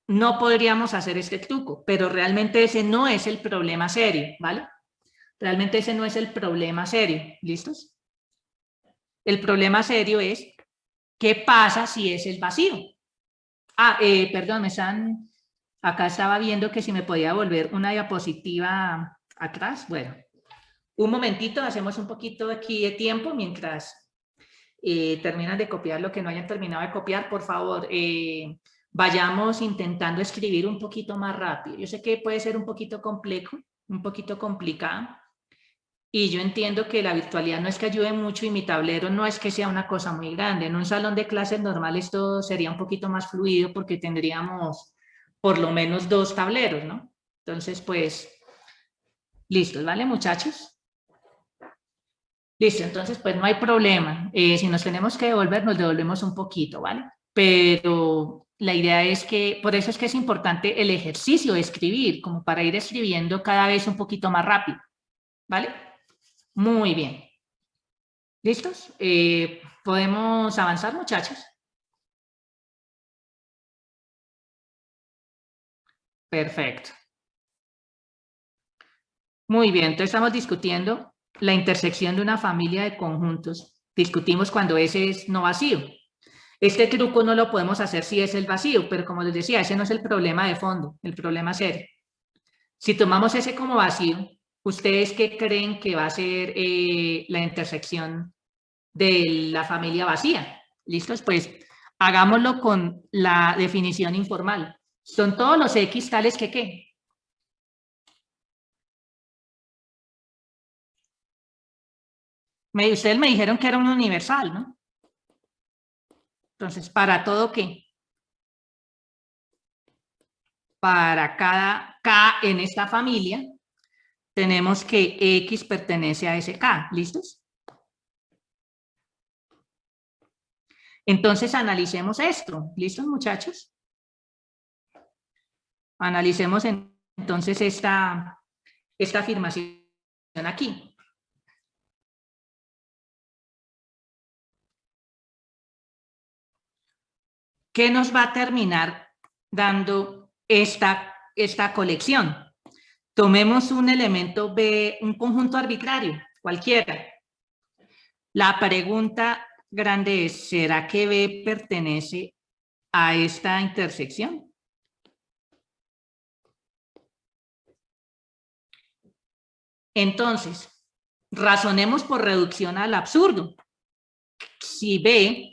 no podríamos hacer este truco, pero realmente ese no es el problema serio, ¿vale? Realmente ese no es el problema serio. ¿Listos? El problema serio es, ¿qué pasa si ese es vacío? Perdón, acá estaba viendo que si me podía volver una diapositiva atrás. Bueno, un momentito, hacemos un poquito aquí de tiempo mientras terminan de copiar lo que no hayan terminado de copiar. Por favor, vayamos intentando escribir un poquito más rápido. Yo sé que puede ser un poquito complejo, un poquito complicado. Y yo entiendo que la virtualidad no es que ayude mucho y mi tablero no es que sea una cosa muy grande. En un salón de clases normal esto sería un poquito más fluido porque tendríamos por lo menos 2 tableros, ¿no? Entonces, pues, listos, ¿vale, muchachos? Listo, entonces, pues no hay problema. Si nos tenemos que devolver, nos devolvemos un poquito, ¿vale? Pero la idea es que, por eso es que es importante el ejercicio de escribir, como para ir escribiendo cada vez un poquito más rápido, ¿vale? Muy bien. ¿Listos? ¿Podemos avanzar, muchachos? Perfecto. Muy bien, entonces estamos discutiendo la intersección de una familia de conjuntos. Discutimos cuando ese es no vacío. Este truco no lo podemos hacer si es el vacío, pero como les decía, ese no es el problema de fondo, el problema serio. Si tomamos ese como vacío, ¿ustedes qué creen que va a ser la intersección de la familia vacía. ¿Listos? Pues hagámoslo con la definición informal. Son todos los X tales que ¿qué? Ustedes me dijeron que era un universal, ¿no? Entonces, ¿para todo qué? Para cada K en esta familia, tenemos que X pertenece a ese K. ¿Listos? Entonces, analicemos esto. ¿Listos, muchachos? Analicemos entonces esta afirmación aquí. ¿Qué nos va a terminar dando esta colección? Tomemos un elemento B, un conjunto arbitrario, cualquiera. La pregunta grande es, ¿será que B pertenece a esta intersección? Entonces, razonemos por reducción al absurdo. Si B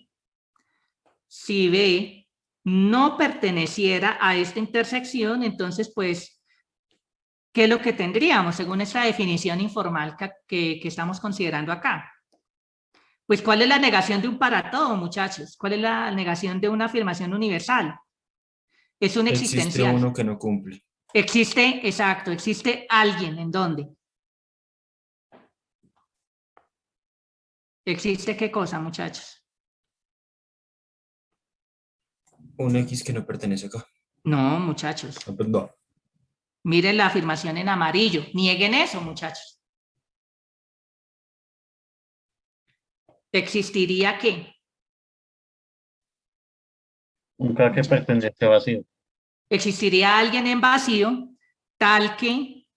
no perteneciera a esta intersección, entonces, pues, ¿qué es lo que tendríamos según esta definición informal que estamos considerando acá? Pues, ¿cuál es la negación de un para todo, muchachos? ¿Cuál es la negación de una afirmación universal? Es un existencial. Existe uno que no cumple. Existe, exacto, existe alguien. ¿En dónde? ¿Existe qué cosa, muchachos? Un X que no pertenece acá. No, muchachos. Ah, pues no. Miren la afirmación en amarillo. Nieguen eso, muchachos. ¿Existiría qué? Un K que pertenece a vacío. Existiría alguien en vacío tal que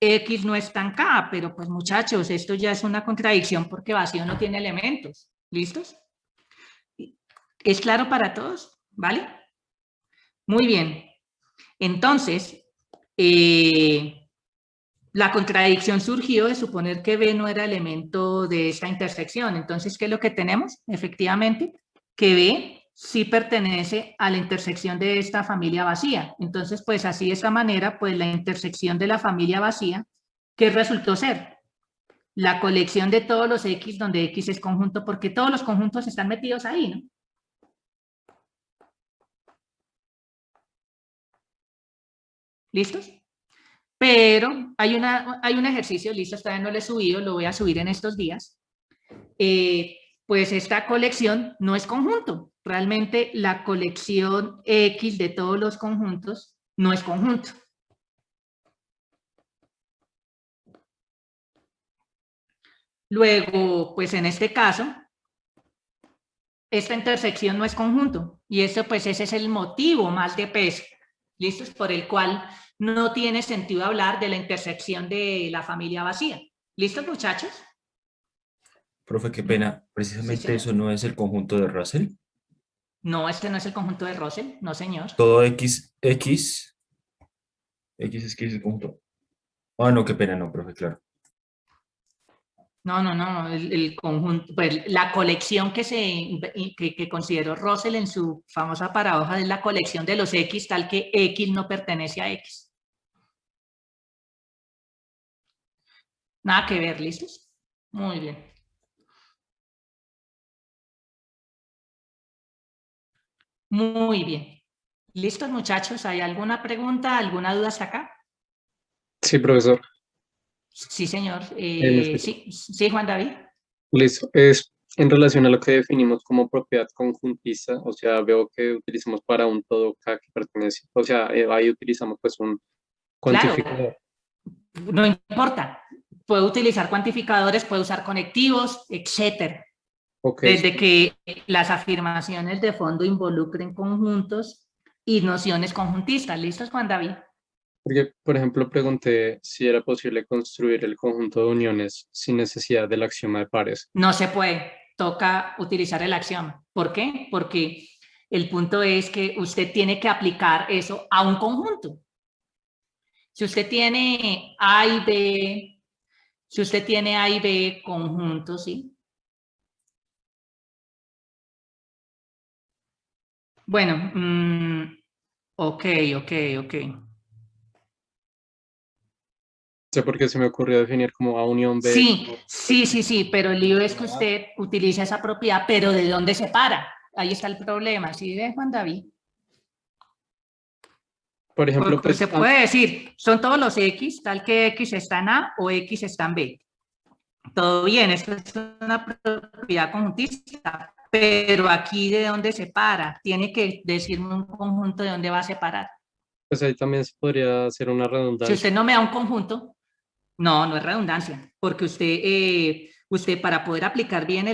X no está en K, pero pues muchachos, esto ya es una contradicción porque vacío no tiene elementos. ¿Listos? ¿Es claro para todos? ¿Vale? Muy bien. Entonces, la contradicción surgió de suponer que B no era elemento de esta intersección. Entonces, ¿qué es lo que tenemos? Efectivamente, que B sí pertenece a la intersección de esta familia vacía. Entonces, pues así de esta manera, pues la intersección de la familia vacía, ¿qué resultó ser? La colección de todos los X donde X es conjunto, porque todos los conjuntos están metidos ahí, ¿no? ¿Listos? Pero hay un ejercicio, listo, todavía no lo he subido, lo voy a subir en estos días. Pues esta colección no es conjunto. Realmente la colección X de todos los conjuntos no es conjunto. Luego, pues en este caso, esta intersección no es conjunto. Y eso, pues ese es el motivo más de peso, ¿listos? Por el cual no tiene sentido hablar de la intersección de la familia vacía. ¿Listos, muchachos? Profe, qué pena. Precisamente Sí, eso no es el conjunto de Russell. No, este no es el conjunto de Russell, no señor. Todo X es que es el conjunto. Ah, no, qué pena, no, profe, claro. No, el conjunto, pues la colección que consideró Russell en su famosa paradoja es la colección de los X, tal que X no pertenece a X. Nada que ver, ¿listos? Muy bien. Muy bien. ¿Listos, muchachos? ¿Hay alguna pregunta, alguna duda hasta acá? Sí, profesor. Sí, señor. escucha. Sí, Juan David. Listo. Es en relación a lo que definimos como propiedad conjuntista, o sea, veo que utilizamos para un todo K que pertenece, o sea, ahí utilizamos pues un cuantificador. Claro, no importa. Puedo utilizar cuantificadores, puedo usar conectivos, etcétera. Okay. Desde que las afirmaciones de fondo involucren conjuntos y nociones conjuntistas. ¿Listos, Juan David? Porque, por ejemplo, pregunté si era posible construir el conjunto de uniones sin necesidad del axioma de pares. No se puede, toca utilizar el axioma. ¿Por qué? Porque el punto es que usted tiene que aplicar eso a un conjunto. Si usted tiene A y B Si usted tiene A y B conjuntos, ¿sí? Bueno, ok. Sé por qué se me ocurrió definir como A unión B. Sí, pero el lío es que usted utiliza esa propiedad, pero ¿de dónde se para? Ahí está el problema, ¿sí ve, Juan David? Por ejemplo, Porque pues se puede decir, son todos los X, tal que X está en A o X está en B. Todo bien, esto es una propiedad conjuntista, pero aquí ¿de dónde se para? Tiene que decirme un conjunto de dónde va a separar. pues ahí también se podría hacer una Si redundancia. usted no me da un conjunto, no es redundancia, porque usted para poder aplicar bien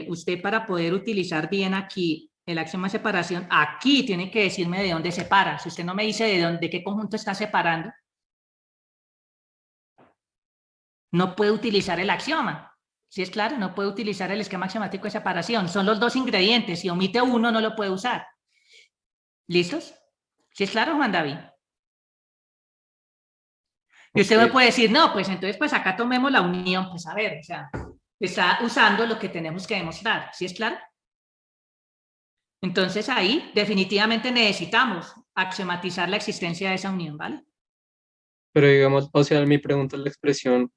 usted para poder utilizar bien aquí el axioma de separación, aquí tiene que decirme de dónde separa. Si usted no me dice de qué conjunto está separando, no puede utilizar el axioma. ¿Sí es claro? No puede utilizar el esquema axiomático de separación. Son los dos ingredientes. Si omite uno, no lo puede usar. ¿Listos? ¿Sí es claro, Juan David? Y usted me puede decir, no, pues entonces pues acá tomemos la unión. Pues a ver, o sea, está usando lo que tenemos que demostrar. ¿Sí es claro? Entonces ahí definitivamente necesitamos axiomatizar la existencia de esa unión, ¿vale? Pero digamos, o sea, mi pregunta es la expresión,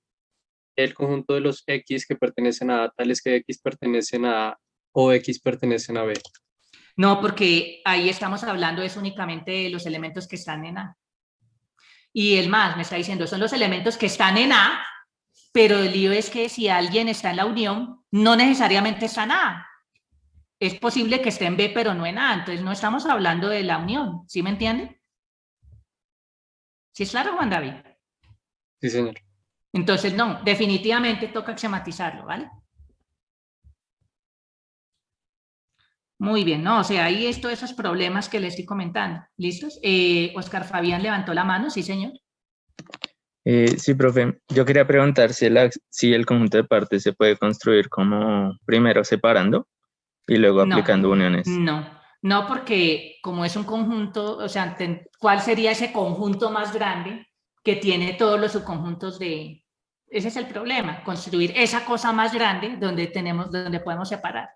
el conjunto de los X que pertenecen a A, tales que X pertenecen a A o X pertenecen a B. No, porque ahí estamos hablando es únicamente de los elementos que están en A. Y el más me está diciendo, son los elementos que están en A, pero el lío es que si alguien está en la unión, no necesariamente está en A. Es posible que esté en B, pero no en A. Entonces no estamos hablando de la unión. ¿Sí me entiende? ¿Sí es claro, Juan David? Sí, señor. Entonces, no, definitivamente toca axiomatizarlo, ¿vale? Muy bien, ¿no? O sea, ahí esos problemas que le estoy comentando. ¿Listos? Oscar Fabián levantó la mano, sí, señor. Sí, profe. Yo quería preguntar si el conjunto de partes se puede construir como primero separando y luego aplicando uniones. No, porque como es un conjunto, o sea, ¿cuál sería ese conjunto más grande que tiene todos los subconjuntos de... Ese es el problema, construir esa cosa más grande donde podemos separar.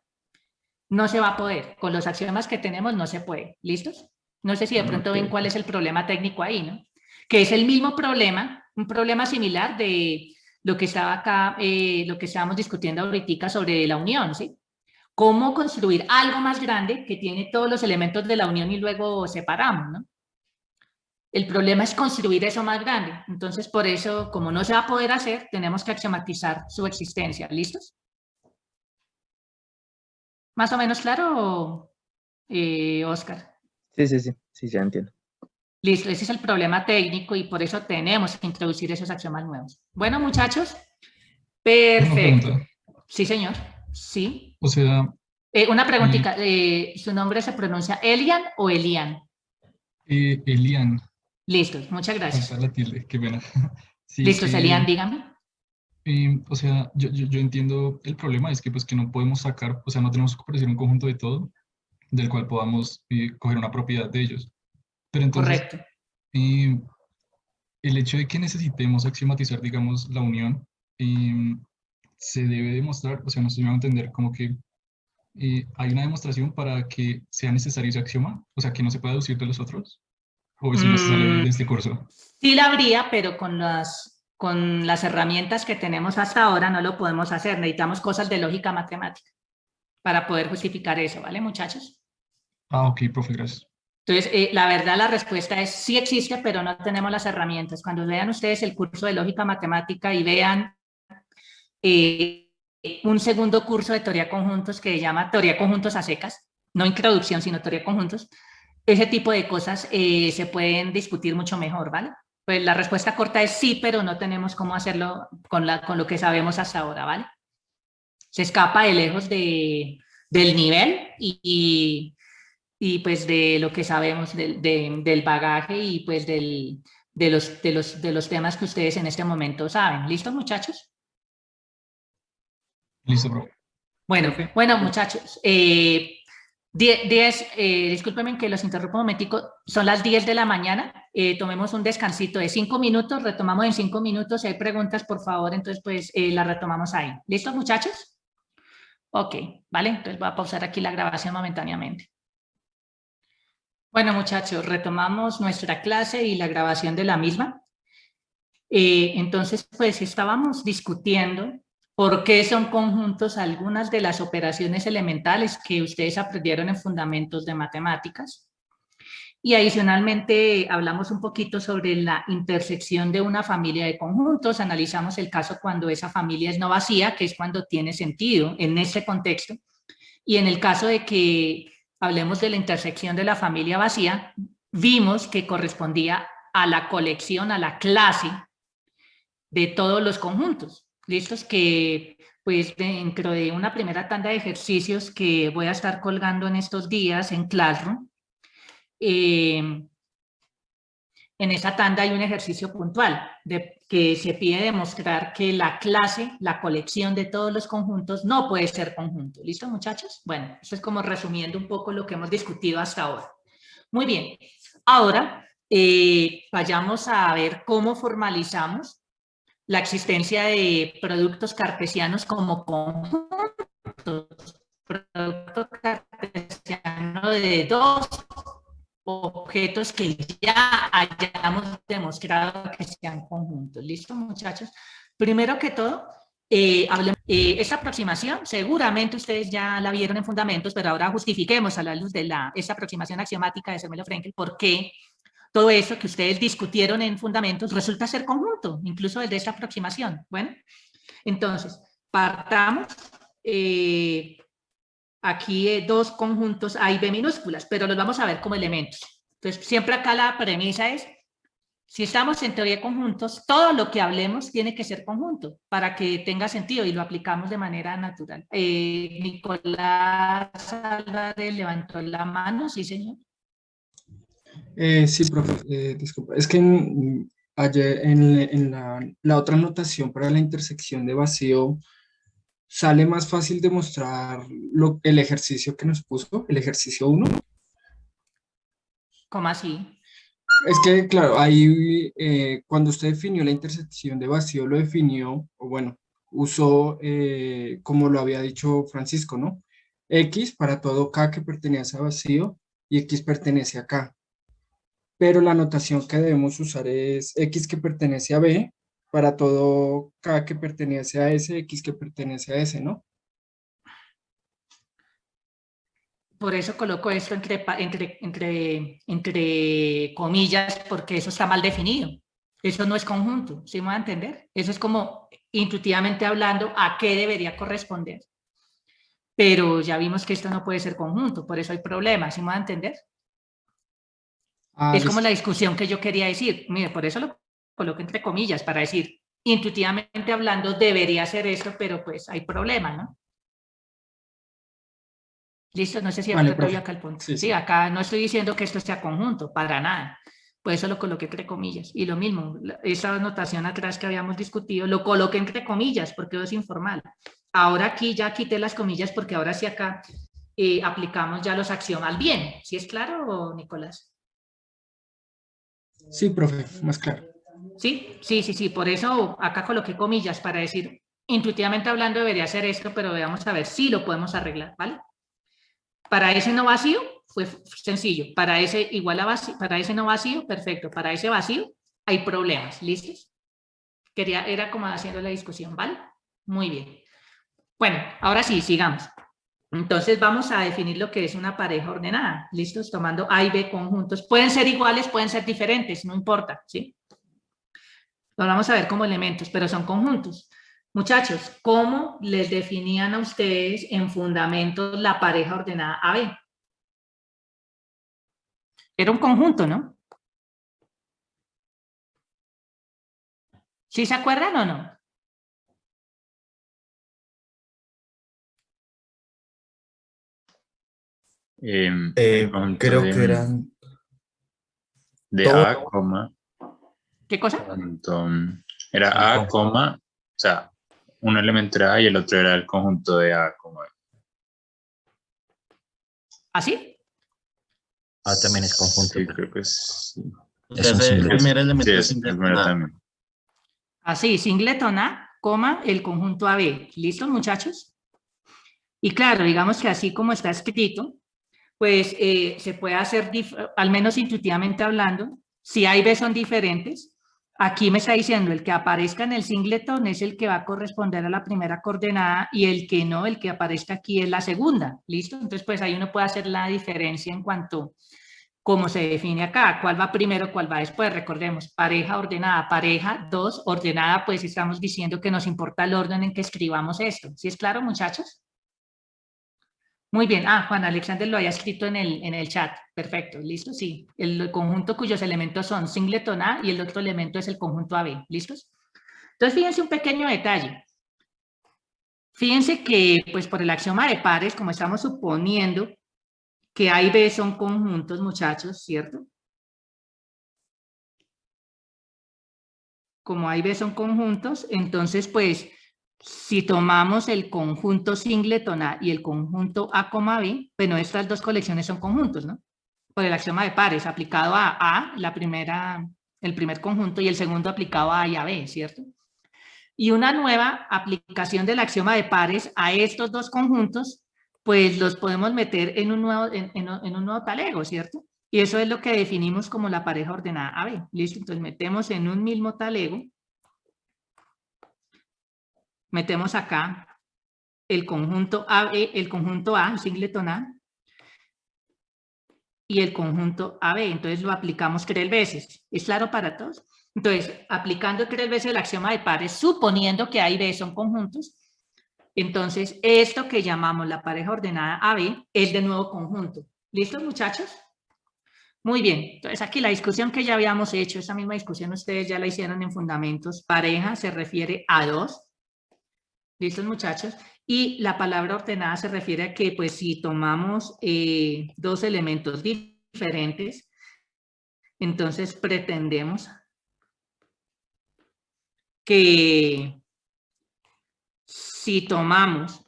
No se va a poder, con los axiomas que tenemos no se puede. ¿Listos? No sé si de pronto ven cuál es el problema técnico ahí, ¿no? Que es el mismo problema, un problema similar de lo que estaba acá, lo que estábamos discutiendo ahorita sobre la unión, ¿sí? Cómo construir algo más grande que tiene todos los elementos de la unión y luego separamos, ¿no? El problema es construir eso más grande. Entonces, por eso, como no se va a poder hacer, tenemos que axiomatizar su existencia. ¿Listos? ¿Más o menos claro, Oscar? Sí, ya entiendo. Listo, ese es el problema técnico y por eso tenemos que introducir esos axiomas nuevos. Bueno, muchachos, perfecto. Sí, señor. Sí. O sea... una preguntita, ¿su nombre se pronuncia Elian o Elian? Elian. Listo, muchas gracias. La tilde, qué pena. Sí, Listo, Elian, dígame. O sea, yo entiendo el problema, es que pues que no podemos sacar, o sea, no tenemos que ofrecer un conjunto de todo, del cual podamos coger una propiedad de ellos. Pero entonces, correcto. El hecho de que necesitemos axiomatizar, digamos, la unión, se debe demostrar, o sea, no sé si me va a entender, como que hay una demostración para que sea necesario ese axioma, o sea, que no se pueda deducir de los otros, o eso ya se sale de este curso. Sí la habría, pero con las herramientas que tenemos hasta ahora no lo podemos hacer. Necesitamos cosas de lógica matemática para poder justificar eso, ¿vale, muchachos? Ok, profe, gracias. Entonces, la verdad, la respuesta es sí existe, pero no tenemos las herramientas. Cuando vean ustedes el curso de lógica matemática y vean un segundo curso de teoría de conjuntos que se llama teoría de conjuntos a secas, no introducción, sino teoría de conjuntos, ese tipo de cosas se pueden discutir mucho mejor, ¿vale? Pues la respuesta corta es sí, pero no tenemos cómo hacerlo con lo que sabemos hasta ahora, ¿vale? Se escapa de lejos del nivel y pues de lo que sabemos del bagaje y pues de los temas que ustedes en este momento saben. ¿Listos, muchachos? Listo, profe. Bueno, muchachos. Discúlpenme que los interrumpo un momentico, son las 10 de la mañana. tomemos un descansito de 5 minutos, retomamos en 5 minutos. Si hay preguntas, por favor, entonces pues las retomamos ahí. ¿Listos, muchachos? Ok, vale, entonces voy a pausar aquí la grabación momentáneamente. Bueno, muchachos, retomamos nuestra clase y la grabación de la misma. Entonces, pues estábamos discutiendo por qué son conjuntos algunas de las operaciones elementales que ustedes aprendieron en fundamentos de matemáticas. Y adicionalmente hablamos un poquito sobre la intersección de una familia de conjuntos, analizamos el caso cuando esa familia es no vacía, que es cuando tiene sentido en ese contexto, y en el caso de que hablemos de la intersección de la familia vacía, vimos que correspondía a la colección, a la clase de todos los conjuntos, listos, que pues dentro de una primera tanda de ejercicios que voy a estar colgando en estos días en Classroom, en esa tanda hay un ejercicio puntual que se pide demostrar que la clase, la colección de todos los conjuntos no puede ser conjunto. ¿Listo, muchachos? Bueno, eso es como resumiendo un poco lo que hemos discutido hasta ahora. Muy bien. Ahora vayamos a ver cómo formalizamos la existencia de productos cartesianos como conjuntos. Producto cartesiano de dos objetos que ya hayamos demostrado que sean conjuntos. ¿Listo, muchachos? Primero que todo, esta aproximación, seguramente ustedes ya la vieron en fundamentos, pero ahora justifiquemos a la luz de esta aproximación axiomática de Zermelo-Fraenkel por qué todo eso que ustedes discutieron en fundamentos resulta ser conjunto, incluso desde esta aproximación. Bueno, entonces, partamos aquí dos conjuntos A y B minúsculas, pero los vamos a ver como elementos. Entonces, siempre acá la premisa es, si estamos en teoría de conjuntos, todo lo que hablemos tiene que ser conjunto para que tenga sentido y lo aplicamos de manera natural. Nicolás Álvarez levantó la mano, ¿sí, señor? Sí, profe, disculpa. Es que ayer en la otra anotación para la intersección de vacío sale más fácil demostrar el ejercicio que nos puso, el ejercicio 1. ¿Cómo así? Es que, claro, ahí cuando usted definió la intersección de vacío, lo definió, o bueno, usó, como lo había dicho Francisco, ¿no? X para todo K que pertenece a vacío y X pertenece a K. Pero la notación que debemos usar es X que pertenece a B para todo K que pertenece a S, X que pertenece a S, ¿no? Por eso coloco esto entre comillas, porque eso está mal definido. Eso no es conjunto, ¿sí me va a entender? Eso es como intuitivamente hablando a qué debería corresponder. Pero ya vimos que esto no puede ser conjunto, por eso hay problemas, ¿sí me va a entender? Es como la discusión que yo quería decir. Mire, por eso lo coloco entre comillas, para decir, intuitivamente hablando, debería ser esto, pero pues hay problemas, ¿no? Listo, no sé si Vale, estoy acá el punto. Sí, acá no estoy diciendo que esto sea conjunto, para nada. Por eso lo coloqué entre comillas. Y lo mismo, esa anotación atrás que habíamos discutido, lo coloqué entre comillas porque es informal. Ahora aquí ya quité las comillas porque ahora sí acá aplicamos ya los axiomas bien. ¿Sí es claro, Nicolás? Sí, profe, más claro. Sí. Por eso acá coloqué comillas para decir, intuitivamente hablando debería ser esto, pero veamos a ver si lo podemos arreglar, ¿vale? Para ese no vacío fue sencillo. Para ese igual a vacío, para ese no vacío, perfecto. Para ese vacío hay problemas. ¿Listos? Era como haciendo la discusión, ¿vale? Muy bien. Bueno, ahora sí, sigamos. Entonces vamos a definir lo que es una pareja ordenada. ¿Listos? Tomando A y B conjuntos. Pueden ser iguales, pueden ser diferentes, no importa, ¿sí? Lo vamos a ver como elementos, pero son conjuntos. Muchachos, ¿cómo les definían a ustedes en fundamentos la pareja ordenada AB? Era un conjunto, ¿no? ¿Sí se acuerdan o no? Creo que eran de A, coma. ¿Qué cosa? Era A, coma, o sea, un elemento era A y el otro era el conjunto de A, coma. ¿Así? A también es conjunto. Sí, creo que sí. Entonces, el primer elemento Sí, es es el singleton primero A. también. Así, singleton A, coma, el conjunto AB. ¿Listo, muchachos? Y claro, digamos que así como está escrito, pues se puede hacer, al menos intuitivamente hablando, si A y B son diferentes, aquí me está diciendo el que aparezca en el singleton es el que va a corresponder a la primera coordenada y el que no, el que aparezca aquí es la segunda, ¿listo? Entonces, pues ahí uno puede hacer la diferencia en cuanto cómo se define acá, cuál va primero, cuál va después. Recordemos, pareja ordenada, pareja 2, ordenada, pues estamos diciendo que nos importa el orden en que escribamos esto. ¿Sí es claro, muchachos? Muy bien. Ah, Juan Alexander lo había escrito en el chat. Perfecto, ¿listo? Sí. El conjunto cuyos elementos son singleton A y el otro elemento es el conjunto AB. ¿Listos? Entonces, fíjense un pequeño detalle. Fíjense que, pues por el axioma de pares, como estamos suponiendo que A y B son conjuntos, muchachos, ¿cierto? Como A y B son conjuntos, entonces, pues, si tomamos el conjunto singleton A y el conjunto A, B, bueno, estas dos colecciones son conjuntos, ¿no? Por el axioma de pares, aplicado a A, el primer conjunto, y el segundo aplicado a A y a B, ¿cierto? Y una nueva aplicación del axioma de pares a estos dos conjuntos, pues los podemos meter en un nuevo talego, ¿cierto? Y eso es lo que definimos como la pareja ordenada AB. ¿Listo? Entonces metemos en un mismo talego, metemos acá el conjunto AB, el conjunto A, el singleton A, y el conjunto AB. Entonces lo aplicamos 3 veces. ¿Es claro para todos? Entonces, aplicando 3 veces el axioma de pares, suponiendo que A y B son conjuntos, entonces esto que llamamos la pareja ordenada AB es de nuevo conjunto. ¿Listos, muchachos? Muy bien. Entonces aquí la discusión que ya habíamos hecho, esa misma discusión ustedes ya la hicieron en fundamentos. Pareja se refiere a 2. ¿Listos, muchachos? Y la palabra ordenada se refiere a que, pues, si tomamos dos elementos diferentes, entonces pretendemos que si tomamos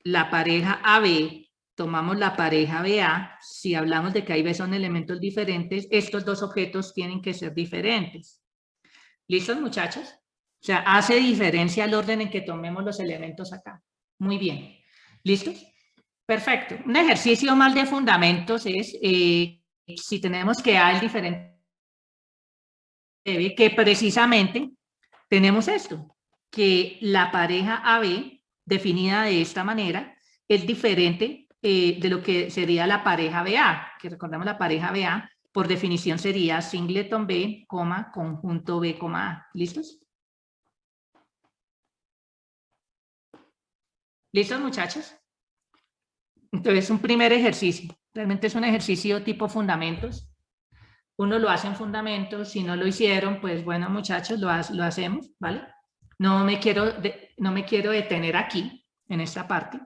la pareja AB, tomamos la pareja BA, si hablamos de que A y B son elementos diferentes, estos dos objetos tienen que ser diferentes. ¿Listos, muchachos? O sea, hace diferencia el orden en que tomemos los elementos acá. Muy bien. ¿Listos? Perfecto. Un ejercicio más de fundamentos es, si tenemos que A es diferente de B, que precisamente tenemos esto, que la pareja AB, definida de esta manera, es diferente de lo que sería la pareja BA, que recordamos la pareja BA, por definición sería singleton B, conjunto B, A. ¿Listos? ¿Listos, muchachos? Entonces, un primer ejercicio. Realmente es un ejercicio tipo fundamentos. Uno lo hace en fundamentos. Si no lo hicieron, pues bueno, muchachos, lo hacemos, ¿vale? No me quiero detener aquí, en esta parte.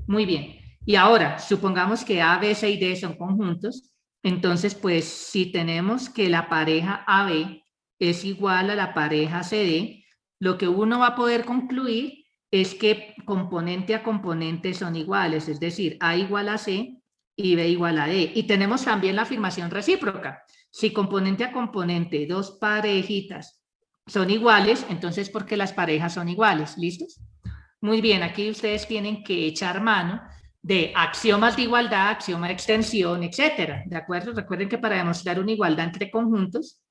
Muy bien. Y ahora, supongamos que A, B, C y D son conjuntos. Entonces, pues, si tenemos que la pareja AB es igual a la pareja CD, lo que uno va a poder concluir es que componente a componente son iguales, es decir, A igual a C y B igual a D. Y tenemos también la afirmación recíproca. Si componente a componente, dos parejitas son iguales, entonces porque las parejas son iguales. ¿Listos? Muy bien, aquí ustedes tienen que echar mano de axiomas de igualdad, axioma de extensión, etcétera. ¿De acuerdo? Recuerden que para demostrar una igualdad entre conjuntos,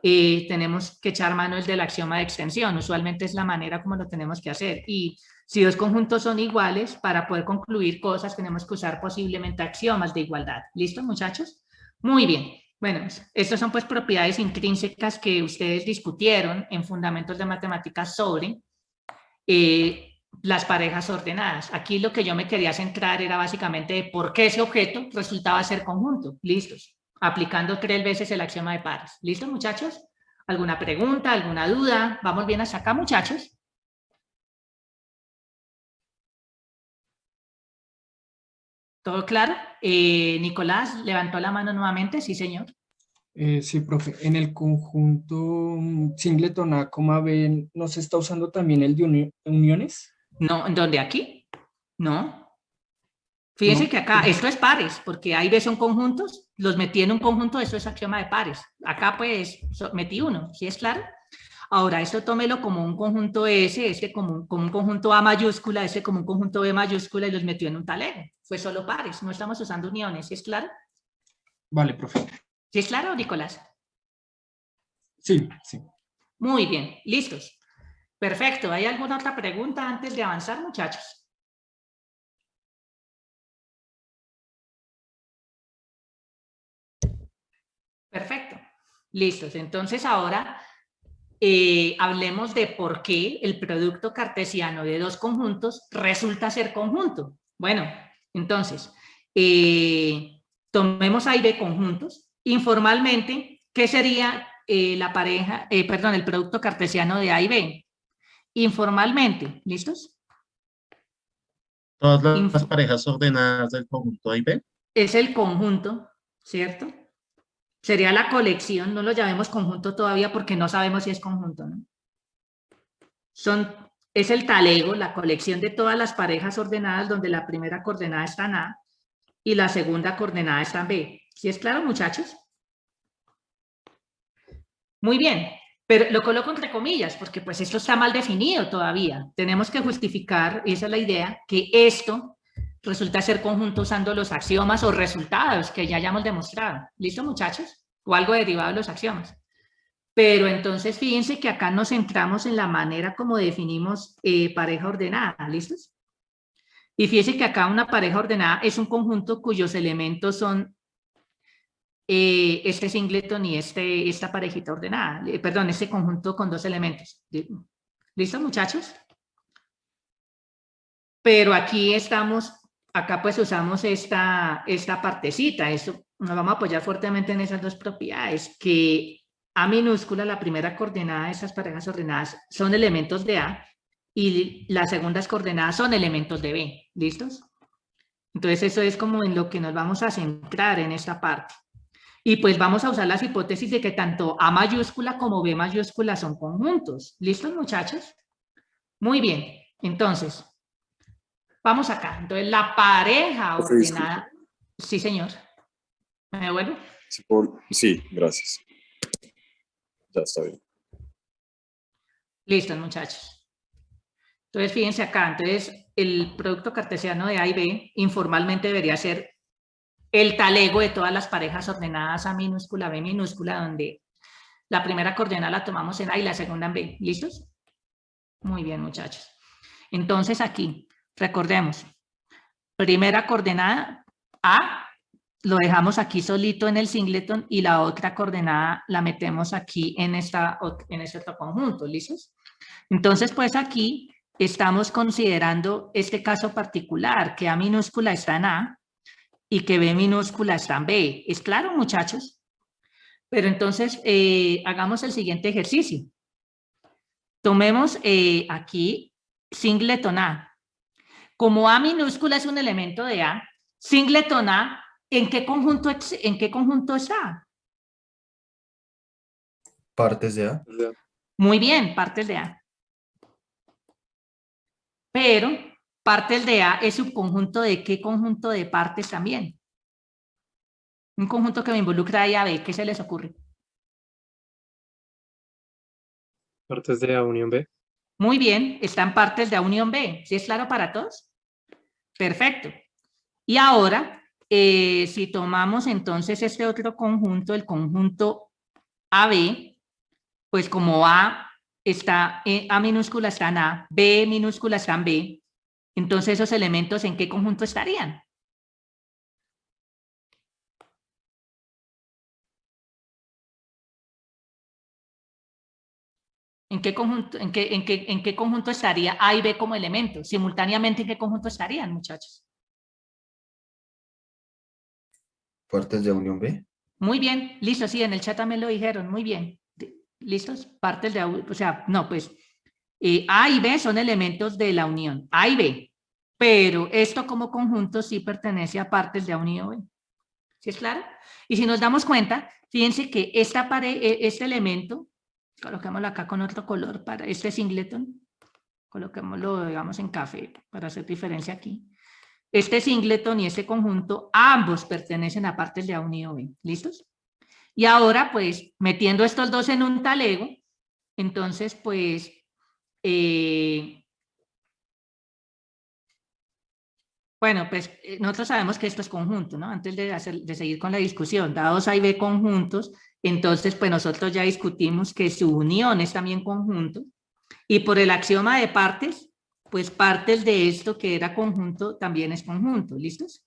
tenemos que echar mano del axioma de extensión. Usualmente es la manera como lo tenemos que hacer. Y si dos conjuntos son iguales, para poder concluir cosas tenemos que usar posiblemente axiomas de igualdad. ¿Listo, muchachos? Muy bien. Bueno, estas son pues propiedades intrínsecas que ustedes discutieron en fundamentos de matemáticas sobre las parejas ordenadas. Aquí lo que yo me quería centrar era básicamente de por qué ese objeto resultaba ser conjunto. ¿Listos? Aplicando 3 veces el axioma de pares. ¿Listos, muchachos? ¿Alguna pregunta, alguna duda? ¿Vamos bien hasta acá, muchachos? ¿Todo claro? Nicolás levantó la mano nuevamente. Sí, señor. Sí, profe. En el conjunto singleton A, B, ¿no se está usando también el de uniones? No, ¿dónde? ¿Aquí? No. Fíjense No. que acá, esto es pares, porque A y B son conjuntos, los metí en un conjunto, eso es axioma de pares. Acá pues metí uno, ¿sí es claro? Ahora, esto tómelo como un conjunto S, este como un conjunto A mayúscula, este como un conjunto B mayúscula y los metió en un talego. Fue solo pares, no estamos usando uniones, ¿sí es claro? Vale, profe. ¿Sí es claro, Nicolás? Sí, sí. Muy bien, listos. Perfecto. ¿Hay alguna otra pregunta antes de avanzar, muchachos? Perfecto. Listos. Entonces ahora hablemos de por qué el producto cartesiano de dos conjuntos resulta ser conjunto. Bueno, entonces, tomemos A y B conjuntos. Informalmente, ¿qué sería la pareja, perdón, el producto cartesiano de A y B? Informalmente, ¿listos? Todas las parejas ordenadas del conjunto A y B. Es el conjunto, ¿cierto? Sería la colección, no lo llamemos conjunto todavía porque no sabemos si es conjunto, ¿no? Es el talego, la colección de todas las parejas ordenadas donde la primera coordenada está en A y la segunda coordenada está en B. ¿Sí es claro, muchachos? Muy bien, pero lo coloco entre comillas porque pues esto está mal definido todavía. Tenemos que justificar, y esa es la idea, que esto resulta ser conjunto usando los axiomas o resultados que ya hayamos demostrado. ¿Listo, muchachos? O algo derivado de los axiomas. Pero entonces fíjense que acá nos centramos en la manera como definimos pareja ordenada. ¿Listos? Y fíjense que acá una pareja ordenada es un conjunto cuyos elementos son este singleton y esta parejita ordenada. Perdón, este conjunto con dos elementos. ¿Listo, muchachos? Pero aquí estamos, acá pues usamos esta partecita. Eso, nos vamos a apoyar fuertemente en esas dos propiedades, que A minúscula, la primera coordenada de esas parejas ordenadas, son elementos de A y las segundas coordenadas son elementos de B. ¿Listos? Entonces eso es como en lo que nos vamos a centrar en esta parte. Y pues vamos a usar las hipótesis de que tanto A mayúscula como B mayúscula son conjuntos. ¿Listos, muchachos? Muy bien. Entonces, vamos acá. Entonces, la pareja ordenada... Sí, señor. ¿Me devuelvo? Sí, gracias. Ya está bien. Listos, muchachos. Entonces, fíjense acá. Entonces, el producto cartesiano de A y B informalmente debería ser el talego de todas las parejas ordenadas A minúscula, B minúscula, donde la primera coordenada la tomamos en A y la segunda en B. ¿Listos? Muy bien, muchachos. Entonces, aquí, recordemos, primera coordenada A, lo dejamos aquí solito en el singleton y la otra coordenada la metemos aquí en este otro conjunto. ¿Listos? Entonces, pues aquí estamos considerando este caso particular, que A minúscula está en A y que B minúscula está en B. ¿Es claro, muchachos? Pero entonces, hagamos el siguiente ejercicio. Tomemos aquí singleton A. Como A minúscula es un elemento de A, singleton A, ¿en qué conjunto está? Partes de A. Muy bien, partes de A. Pero partes de A es subconjunto de ¿qué conjunto de partes también? Un conjunto que me involucra A y a B. ¿Qué se les ocurre? Partes de A unión B. Muy bien, están partes de A unión B. ¿Sí es claro para todos? Perfecto. Y ahora, si tomamos entonces este otro conjunto, el conjunto AB, pues como A está, A minúscula está en A, B minúscula está en B, entonces esos elementos ¿en qué conjunto estarían? ¿En qué conjunto estaría A y B como elementos? Simultáneamente, ¿en qué conjunto estarían, muchachos? Partes de unión B. Muy bien, listo, sí, en el chat también lo dijeron, muy bien. ¿Listos? Partes de, o sea, no, pues A y B son elementos de la unión, A y B, pero esto como conjunto sí pertenece a partes de A unión B. ¿Sí es claro? Y si nos damos cuenta, fíjense que este elemento, coloquémoslo acá con otro color para este singleton, coloquémoslo, digamos, en café para hacer diferencia aquí. este singleton y este conjunto, ambos pertenecen a partes de A unido B. ¿Listos? Y ahora, pues, metiendo estos dos en un talego, entonces, pues, bueno, pues nosotros sabemos que esto es conjunto, ¿no? Antes de seguir con la discusión, dados A y B conjuntos, entonces, pues nosotros ya discutimos que su unión es también conjunto, y por el axioma de partes, pues partes de esto que era conjunto también es conjunto. ¿Listos?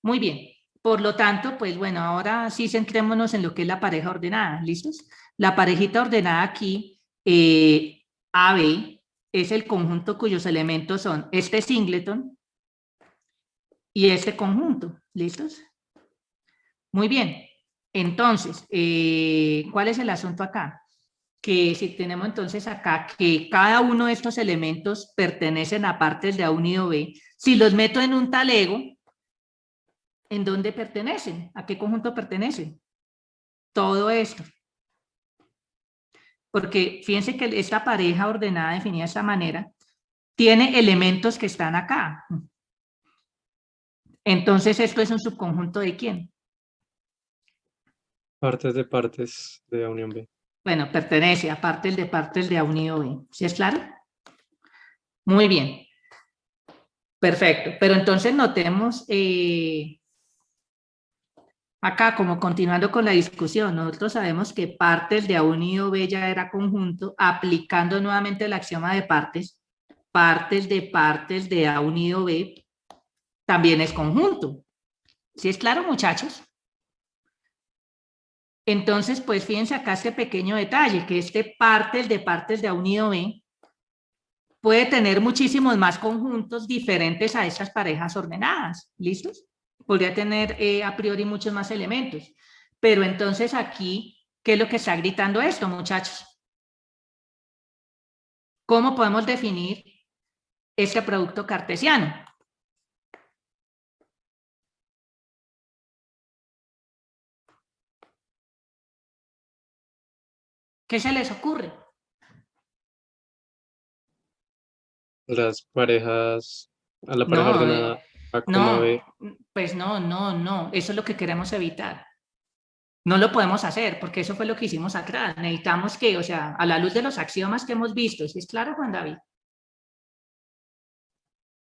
Muy bien. Por lo tanto, pues bueno, ahora sí centrémonos en lo que es la pareja ordenada. ¿Listos? La parejita ordenada aquí, AB, es el conjunto cuyos elementos son este singleton y este conjunto. ¿Listos? Muy bien. Entonces, ¿cuál es el asunto acá? Que si tenemos entonces acá que cada uno de estos elementos pertenecen a partes de A unido B, si los meto en un talego, ¿en dónde pertenecen? ¿A qué conjunto pertenecen? Todo esto. Porque fíjense que esta pareja ordenada definida de esta manera tiene elementos que están acá. Entonces, ¿esto es un subconjunto de quién? Partes de A unión B. Bueno, pertenece a partes de A unido B. ¿Sí es claro? Muy bien. Perfecto. Pero entonces notemos acá, como continuando con la discusión, nosotros sabemos que partes de A unido B ya era conjunto, aplicando nuevamente el axioma de partes de A unido B también es conjunto. ¿Sí es claro, muchachos? Entonces, pues fíjense acá este pequeño detalle, que este partes de A unido B puede tener muchísimos más conjuntos diferentes a estas parejas ordenadas. ¿Listos? Podría tener a priori muchos más elementos. Pero entonces aquí, ¿qué es lo que está gritando esto, muchachos? ¿Cómo podemos definir este producto cartesiano? ¿Qué se les ocurre? Las parejas, a la pareja No, ordenada A, no, B. pues no, eso es lo que queremos evitar. No lo podemos hacer porque eso fue lo que hicimos atrás. Necesitamos que, o sea, a la luz de los axiomas que hemos visto, ¿sí es claro, Juan David?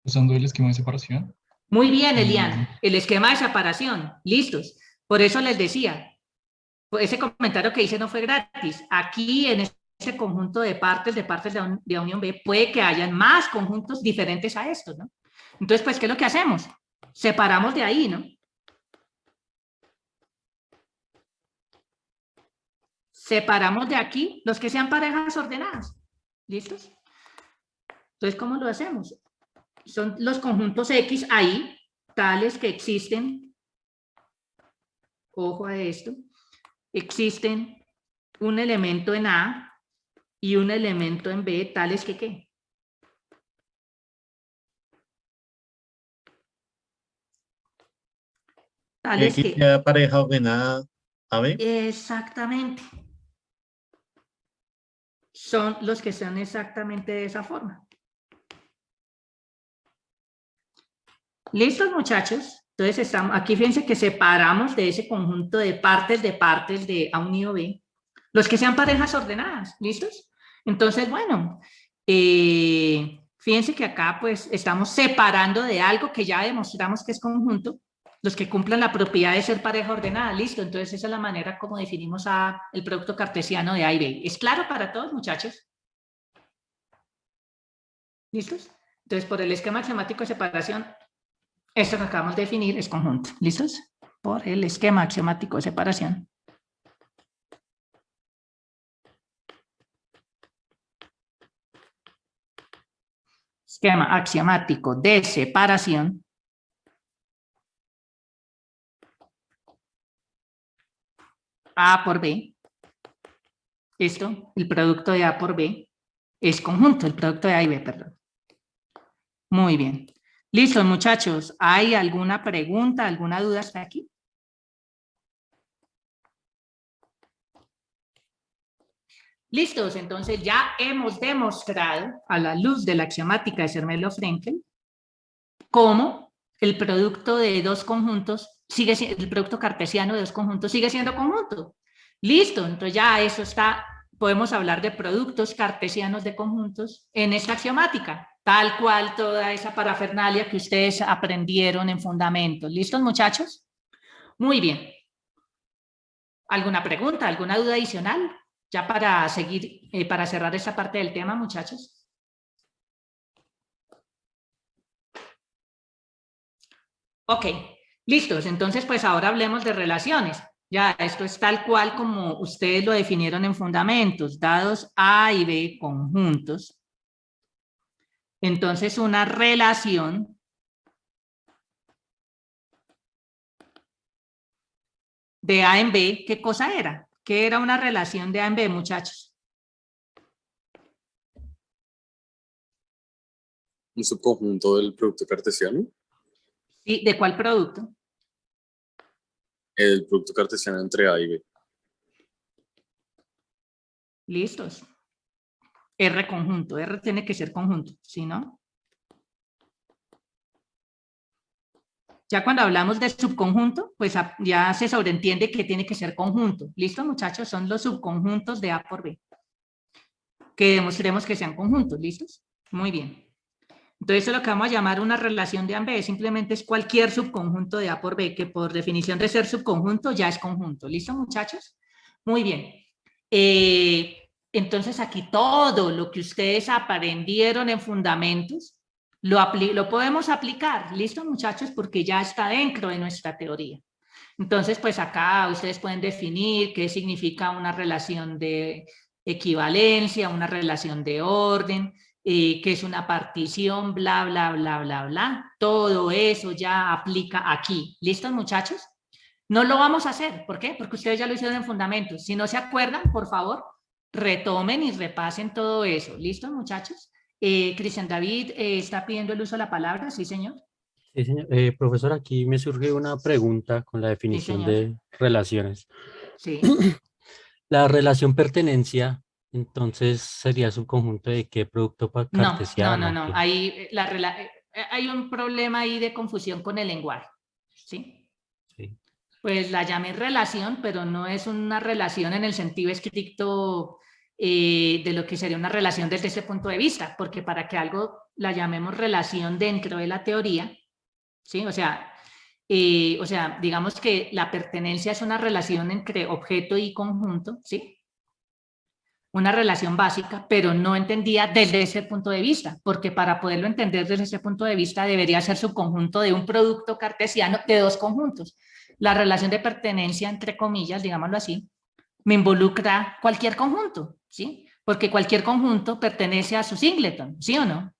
Usando el esquema de separación. Muy bien, Elian, el esquema de separación, listos. Por eso les decía, ese comentario que hice no fue gratis. Aquí en ese conjunto de partes de unión B, puede que hayan más conjuntos diferentes a estos, ¿no? Entonces, pues, ¿qué es lo que hacemos? Separamos de ahí, ¿no? Separamos de aquí los que sean parejas ordenadas. ¿Listos? Entonces, ¿cómo lo hacemos? Son los conjuntos X ahí, tales que existen, ojo a esto, existen un elemento en A y un elemento en B, tales que ¿qué? Tales X que... sea pareja ordenada AB. Exactamente. Son los que son exactamente de esa forma. ¿Listos, muchachos? Entonces, estamos, aquí fíjense que separamos de ese conjunto de partes de A unido B, los que sean parejas ordenadas. ¿Listos? Entonces, bueno, fíjense que acá pues estamos separando de algo que ya demostramos que es conjunto, los que cumplan la propiedad de ser pareja ordenada. Listo, entonces esa es la manera como definimos el producto cartesiano de A y B. ¿Es claro para todos, muchachos? ¿Listos? Entonces, por el esquema axiomático de separación, esto que acabamos de definir es conjunto. ¿Listos? Por el esquema axiomático de separación. Esquema axiomático de separación. A por B. Esto, el producto de A por B, es conjunto, el producto de A y B, perdón. Muy bien. Listo, muchachos. ¿Hay alguna pregunta, alguna duda hasta aquí? ¿Listos? Entonces ya hemos demostrado a la luz de la axiomática de Zermelo-Frenkel cómo el producto de dos conjuntos sigue siendo, el producto cartesiano de dos conjuntos sigue siendo conjunto. Listo, entonces ya eso está, podemos hablar de productos cartesianos de conjuntos en esta axiomática, tal cual toda esa parafernalia que ustedes aprendieron en fundamentos. ¿Listos, muchachos? Muy bien. ¿Alguna pregunta, alguna duda adicional? Ya para seguir, para cerrar esta parte del tema, muchachos. Ok, listos. Entonces, pues ahora hablemos de relaciones. Ya, esto es tal cual como ustedes lo definieron en fundamentos, dados A y B conjuntos. Entonces, una relación de A en B, ¿qué cosa era? ¿Qué era una relación de A en B, muchachos? ¿Un subconjunto del producto cartesiano? ¿Y de cuál producto? El producto cartesiano entre A y B. ¿Listos? R conjunto. R tiene que ser conjunto, ¿sí, no? Ya cuando hablamos de subconjunto, pues ya se sobreentiende que tiene que ser conjunto. ¿Listo, muchachos? Son los subconjuntos de A por B. Que demostremos que sean conjuntos. ¿Listos? Muy bien. Entonces, eso es lo que vamos a llamar una relación de A en B. Simplemente es cualquier subconjunto de A por B, que por definición de ser subconjunto ya es conjunto. ¿Listo, muchachos? Muy bien. Entonces, aquí todo lo que ustedes aprendieron en fundamentos, lo podemos aplicar. ¿Listo, muchachos? Porque ya está dentro de nuestra teoría. Entonces, pues acá ustedes pueden definir qué significa una relación de equivalencia, una relación de orden, que es una partición, bla, bla, bla, bla, bla. Todo eso ya aplica aquí. ¿Listos, muchachos? No lo vamos a hacer. ¿Por qué? Porque ustedes ya lo hicieron en fundamentos. Si no se acuerdan, por favor, retomen y repasen todo eso. ¿Listos, muchachos? Cristian David está pidiendo el uso de la palabra. Sí, señor. Sí, señor. Profesor, aquí me surge una pregunta con la definición de relaciones. Sí. La relación pertenencia, entonces, ¿sería subconjunto de qué producto cartesiano? No. Hay un problema ahí de confusión con el lenguaje. ¿Sí? Sí. Pues la llamé relación, pero no es una relación en el sentido estricto de lo que sería una relación desde ese punto de vista, porque para que algo la llamemos relación dentro de la teoría, ¿sí? O sea, digamos que la pertenencia es una relación entre objeto y conjunto, ¿sí? Una relación básica, pero no entendía desde ese punto de vista, porque para poderlo entender desde ese punto de vista debería ser subconjunto de un producto cartesiano de dos conjuntos. La relación de pertenencia, entre comillas, digámoslo así, me involucra cualquier conjunto, ¿sí? Porque cualquier conjunto pertenece a su singleton, ¿sí o no?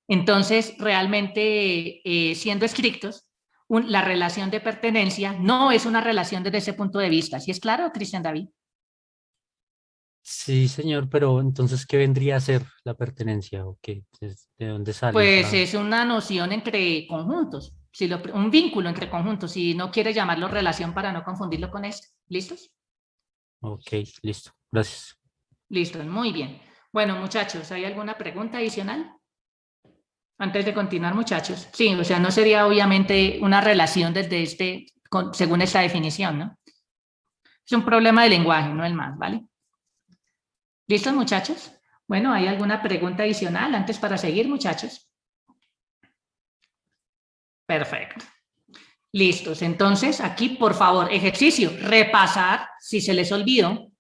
Entonces, realmente, siendo estrictos, la relación de pertenencia no es una relación desde ese punto de vista. ¿Sí es claro, Cristian David? Sí, señor, pero entonces, ¿qué vendría a ser la pertenencia? ¿O qué? ¿De dónde sale? Pues es una noción entre conjuntos, un vínculo entre conjuntos, si no quiere llamarlo relación para no confundirlo con esto. ¿Listos? Ok, listo. Gracias. Listo, muy bien. Bueno, muchachos, ¿hay alguna pregunta adicional? Antes de continuar, muchachos. Sí, o sea, no sería obviamente una relación desde según esta definición, ¿no? Es un problema de lenguaje, no el más, ¿vale? ¿Listos, muchachos? Bueno, ¿hay alguna pregunta adicional antes para seguir, muchachos? Perfecto. Listos. Entonces, aquí, por favor, ejercicio, repasar, si se les olvidó,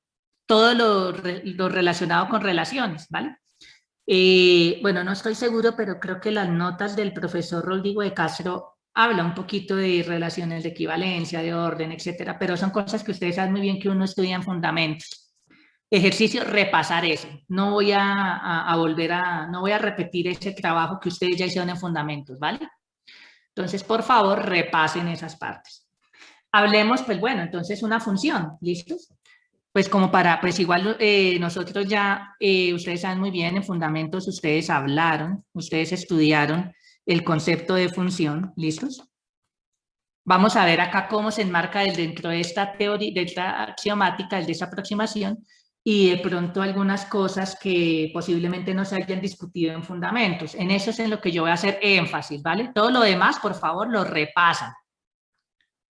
todo lo relacionado con relaciones, ¿vale? Bueno, no estoy seguro, pero creo que las notas del profesor Rodrigo de Castro habla un poquito de relaciones de equivalencia, de orden, etcétera, pero son cosas que ustedes saben muy bien que uno estudia en fundamentos. Ejercicio, repasar eso. No voy no voy a repetir ese trabajo que ustedes ya hicieron en fundamentos, ¿vale? Entonces, por favor, repasen esas partes. Hablemos, pues bueno, entonces una función, ¿listos? Pues como pues igual nosotros ya, ustedes saben muy bien, en fundamentos ustedes hablaron, ustedes estudiaron el concepto de función, ¿listos? Vamos a ver acá cómo se enmarca dentro de esta teoría, de esta axiomática, de esta aproximación, y de pronto algunas cosas que posiblemente no se hayan discutido en fundamentos. En eso es en lo que yo voy a hacer énfasis, ¿vale? Todo lo demás, por favor, lo repasan.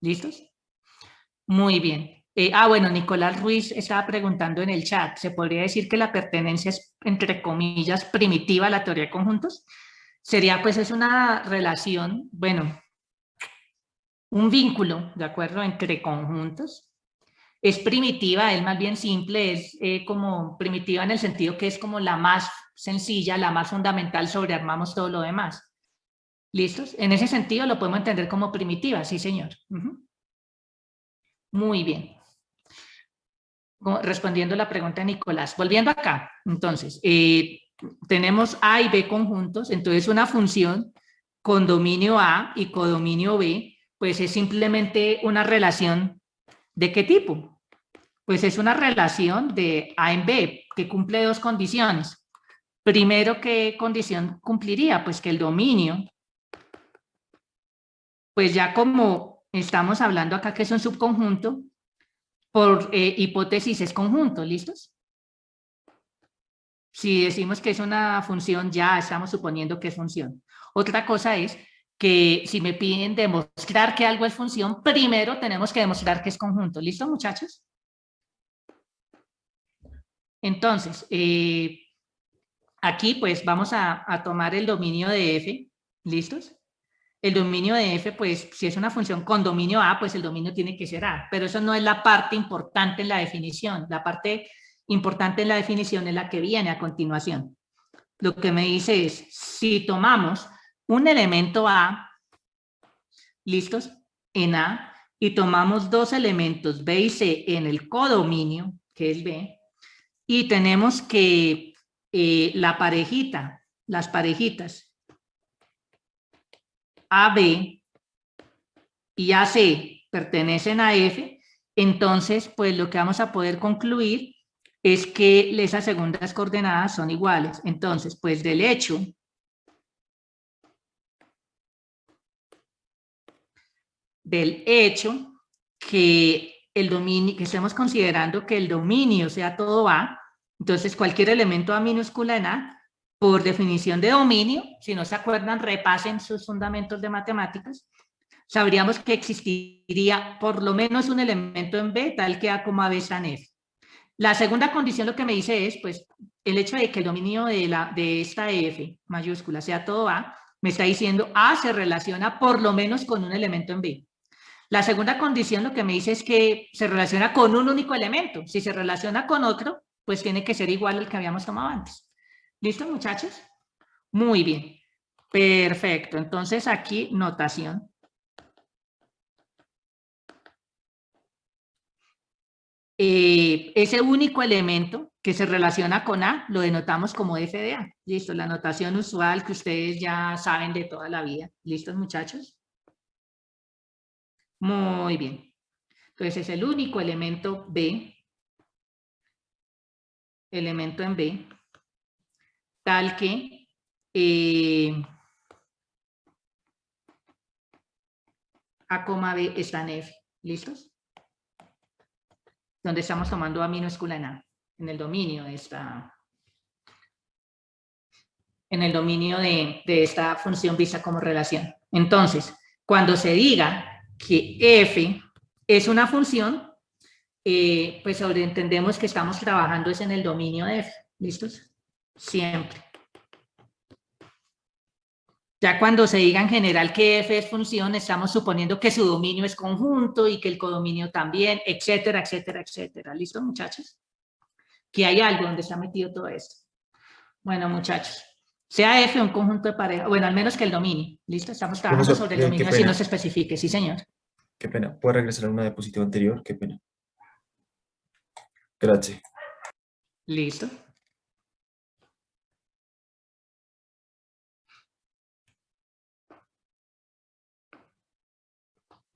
¿Listos? Muy bien. Bueno, Nicolás Ruiz estaba preguntando en el chat, ¿se podría decir que la pertenencia es, entre comillas, primitiva a la teoría de conjuntos? Sería, pues, es una relación, bueno, un vínculo, ¿de acuerdo?, entre conjuntos. Es primitiva, es más bien simple, es como primitiva en el sentido que es como la más sencilla, la más fundamental, sobrearmamos todo lo demás. ¿Listos? En ese sentido lo podemos entender como primitiva, sí señor. Muy bien. Respondiendo la pregunta de Nicolás. Volviendo acá, entonces, tenemos A y B conjuntos, entonces una función con dominio A y codominio B, pues es simplemente una relación, ¿de qué tipo? Pues es una relación de A en B, que cumple dos condiciones. Primero, ¿qué condición cumpliría? Pues que el dominio, pues ya como estamos hablando acá que es un subconjunto, por hipótesis es conjunto, ¿listos? Si decimos que es una función, ya estamos suponiendo que es función. Otra cosa es que si me piden demostrar que algo es función, primero tenemos que demostrar que es conjunto. ¿Listo, muchachos? Entonces, aquí pues vamos a tomar el dominio de f, ¿listos? El dominio de f, pues si es una función con dominio A, pues el dominio tiene que ser A, pero eso no es la parte importante en la definición. La parte importante en la definición es la que viene a continuación. Lo que me dice es, si tomamos un elemento A, ¿listos? En A, y tomamos dos elementos B y C en el codominio, que es B, y tenemos que la parejita, las parejitas AB y AC pertenecen a F, entonces pues lo que vamos a poder concluir es que esas segundas coordenadas son iguales. Entonces, pues del hecho que el dominio, que estemos considerando que el dominio sea todo A, entonces cualquier elemento A minúscula en A, por definición de dominio, si no se acuerdan, repasen sus fundamentos de matemáticas, sabríamos que existiría por lo menos un elemento en B tal que A, B está en F. La segunda condición lo que me dice es, pues, el hecho de que el dominio de esta F mayúscula sea todo A, me está diciendo A se relaciona por lo menos con un elemento en B. La segunda condición lo que me dice es que se relaciona con un único elemento. Si se relaciona con otro, pues tiene que ser igual al que habíamos tomado antes. ¿Listo, muchachos? Muy bien. Perfecto. Entonces aquí notación. Ese único elemento que se relaciona con A lo denotamos como f de A. Listo, la notación usual que ustedes ya saben de toda la vida. ¿Listos, muchachos? Muy bien. Entonces es el único elemento B, elemento en B, tal que A, B está en F. ¿Listos? Donde estamos tomando A minúscula en A, en el dominio de esta, esta función vista como relación. Entonces, cuando se diga que F es una función, pues sobreentendemos que estamos trabajando es en el dominio de F. ¿Listos? Siempre. Ya cuando se diga en general que F es función, estamos suponiendo que su dominio es conjunto y que el codominio también, etcétera, etcétera, etcétera. ¿Listo, muchachos? Que hay algo donde está metido todo esto. Bueno, muchachos, sea F un conjunto de pareja, bueno, al menos que el dominio. ¿Listo? Estamos trabajando sobre el dominio, así no se especifique. Sí, señor. Qué pena. ¿Puedo regresar a una diapositiva anterior? Qué pena. Gracias. Listo.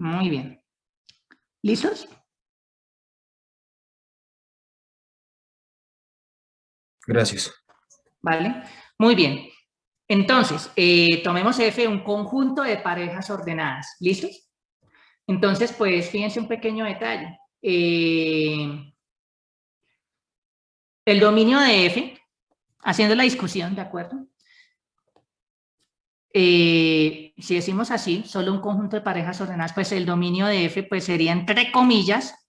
Muy bien. ¿Listos? Gracias. Vale. Muy bien. Entonces, tomemos F un conjunto de parejas ordenadas. ¿Listos? Entonces, pues, fíjense un pequeño detalle. El dominio de F, haciendo la discusión, ¿de acuerdo? Si decimos así, solo un conjunto de parejas ordenadas, pues el dominio de F pues sería, entre comillas,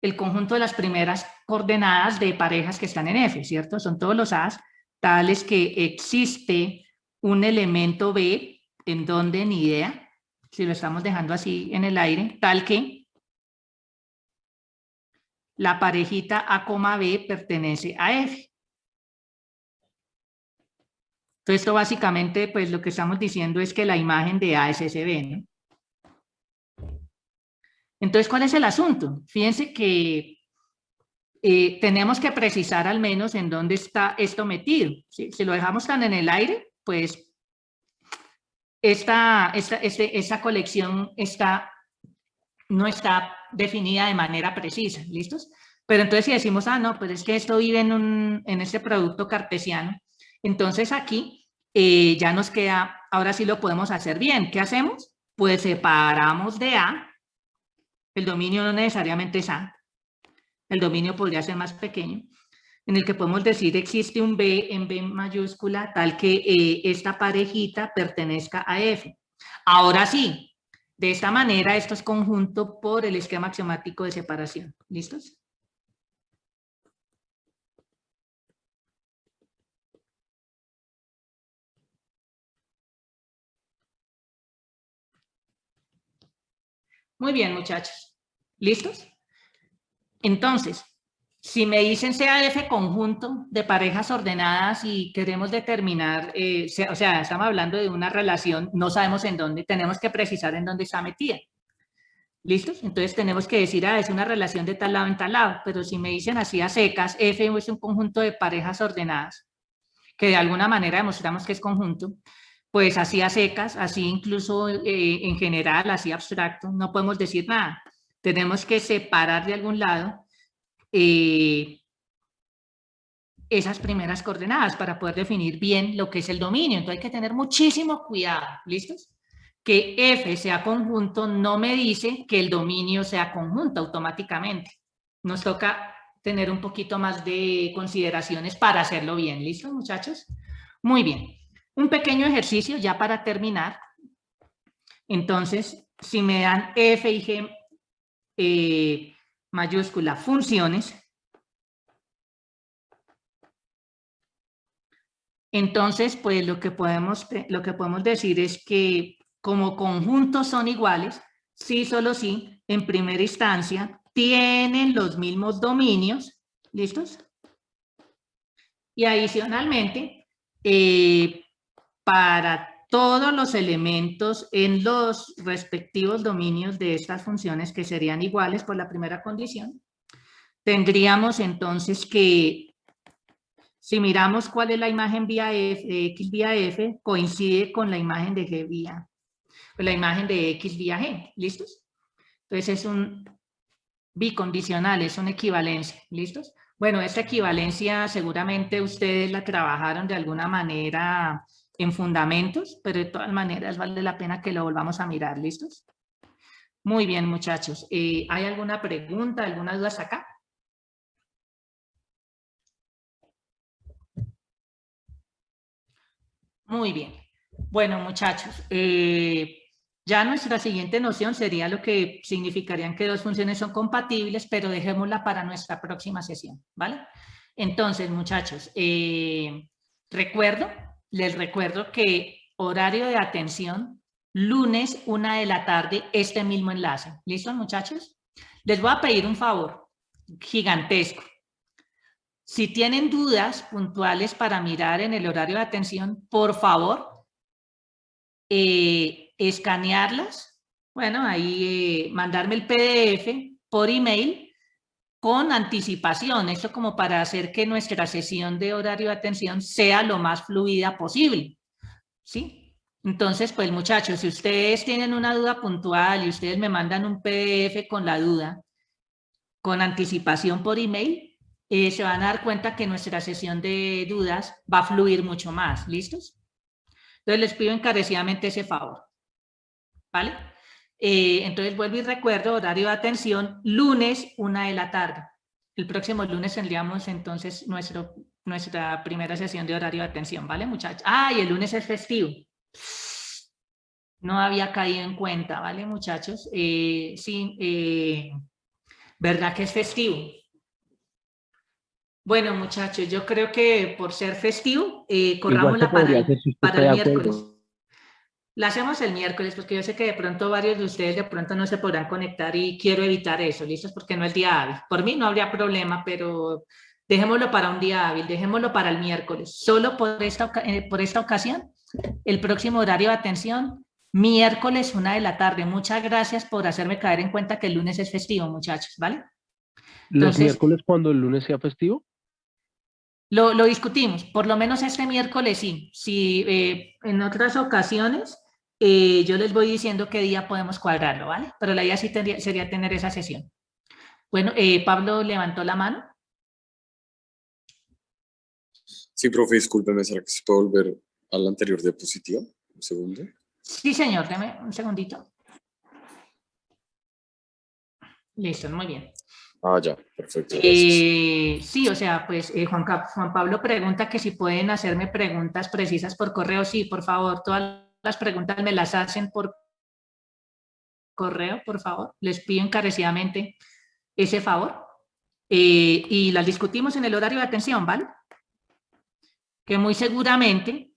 el conjunto de las primeras coordenadas de parejas que están en F, ¿cierto? Son todos los A's tales que existe un elemento B en donde ni idea, si lo estamos dejando así en el aire, tal que la parejita A, B pertenece a F. Entonces, esto básicamente, pues lo que estamos diciendo es que la imagen de A es ese B, ¿no? Entonces, ¿cuál es el asunto? Fíjense que tenemos que precisar al menos en dónde está esto metido. ¿Sí? Si lo dejamos tan en el aire, pues esta colección no está definida de manera precisa, ¿listos? Pero entonces si decimos, ah, no, pues es que esto vive en este producto cartesiano, entonces aquí ya nos queda, ahora sí lo podemos hacer bien. ¿Qué hacemos? Pues separamos de A, el dominio no necesariamente es A, el dominio podría ser más pequeño, en el que podemos decir existe un B en B mayúscula tal que esta parejita pertenezca a F. Ahora sí, de esta manera esto es conjunto por el esquema axiomático de separación. ¿Listos? Muy bien, muchachos. ¿Listos? Entonces, si me dicen sea F conjunto de parejas ordenadas y queremos determinar, o sea, estamos hablando de una relación, no sabemos en dónde, tenemos que precisar en dónde está metida. ¿Listos? Entonces tenemos que decir, es una relación de tal lado en tal lado, pero si me dicen así a secas, F es un conjunto de parejas ordenadas, que de alguna manera demostramos que es conjunto, pues así a secas, así incluso en general, así abstracto, no podemos decir nada. Tenemos que separar de algún lado esas primeras coordenadas para poder definir bien lo que es el dominio. Entonces hay que tener muchísimo cuidado, ¿listos? Que F sea conjunto no me dice que el dominio sea conjunto automáticamente. Nos toca tener un poquito más de consideraciones para hacerlo bien. ¿Listo, muchachos? Muy bien. Un pequeño ejercicio ya para terminar. Entonces, si me dan F y G mayúscula funciones, entonces, pues lo que podemos decir es que como conjuntos son iguales, sí, solo sí, en primera instancia, tienen los mismos dominios, ¿listos? Y adicionalmente, para todos los elementos en los respectivos dominios de estas funciones que serían iguales por la primera condición, tendríamos entonces que, si miramos cuál es la imagen vía F, de X vía F, coincide con la imagen de G vía, con la imagen de X vía G, ¿listos? Entonces es un bicondicional, es una equivalencia, ¿listos? Bueno, esta equivalencia seguramente ustedes la trabajaron de alguna manera en fundamentos, pero de todas maneras vale la pena que lo volvamos a mirar, ¿listos? Muy bien, muchachos. ¿Hay alguna pregunta, alguna duda hasta acá? Muy bien. Bueno, muchachos, ya nuestra siguiente noción sería lo que significarían que dos funciones son compatibles, pero dejémosla para nuestra próxima sesión, ¿vale? Entonces, muchachos, les recuerdo que horario de atención, lunes 1 de la tarde, este mismo enlace. ¿Listos, muchachos? Les voy a pedir un favor gigantesco. Si tienen dudas puntuales para mirar en el horario de atención, por favor, escanearlas, bueno, ahí mandarme el PDF por email con anticipación, esto como para hacer que nuestra sesión de horario de atención sea lo más fluida posible, ¿sí? Entonces, pues muchachos, si ustedes tienen una duda puntual y ustedes me mandan un PDF con la duda, con anticipación por email, se van a dar cuenta que nuestra sesión de dudas va a fluir mucho más. ¿Listos? Entonces les pido encarecidamente ese favor. ¿Vale? Entonces vuelvo y recuerdo, horario de atención, lunes 1 de la tarde. El próximo lunes tendríamos entonces nuestra primera sesión de horario de atención, ¿vale, muchachos? Ah, y el lunes es festivo. No había caído en cuenta, ¿vale, muchachos? Sí, ¿verdad que es festivo? Bueno, muchachos, yo creo que por ser festivo, corrámosla para el miércoles. La hacemos el miércoles porque yo sé que de pronto varios de ustedes de pronto no se podrán conectar y quiero evitar eso, ¿listos? Porque no es día hábil. Por mí no habría problema, pero dejémoslo para un día hábil, dejémoslo para el miércoles. Solo por esta ocasión, el próximo horario de atención, miércoles 1 de la tarde. Muchas gracias por hacerme caer en cuenta que el lunes es festivo, muchachos, ¿vale? ¿Los miércoles cuando el lunes sea festivo? Lo discutimos, por lo menos este miércoles sí. Si en otras ocasiones yo les voy diciendo qué día podemos cuadrarlo, ¿vale? Pero la idea sí sería tener esa sesión. Bueno, Pablo levantó la mano. Sí, profe, discúlpeme, ¿será que se puede volver a la anterior diapositiva? Un segundo. Sí, señor, deme un segundito. Listo, muy bien. Ah, ya, perfecto, gracias. Sí, o sea, pues Juan Pablo pregunta que si pueden hacerme preguntas precisas por correo. Sí, por favor, todas las preguntas me las hacen por correo, por favor. Les pido encarecidamente ese favor. Y las discutimos en el horario de atención, ¿vale? Que muy seguramente,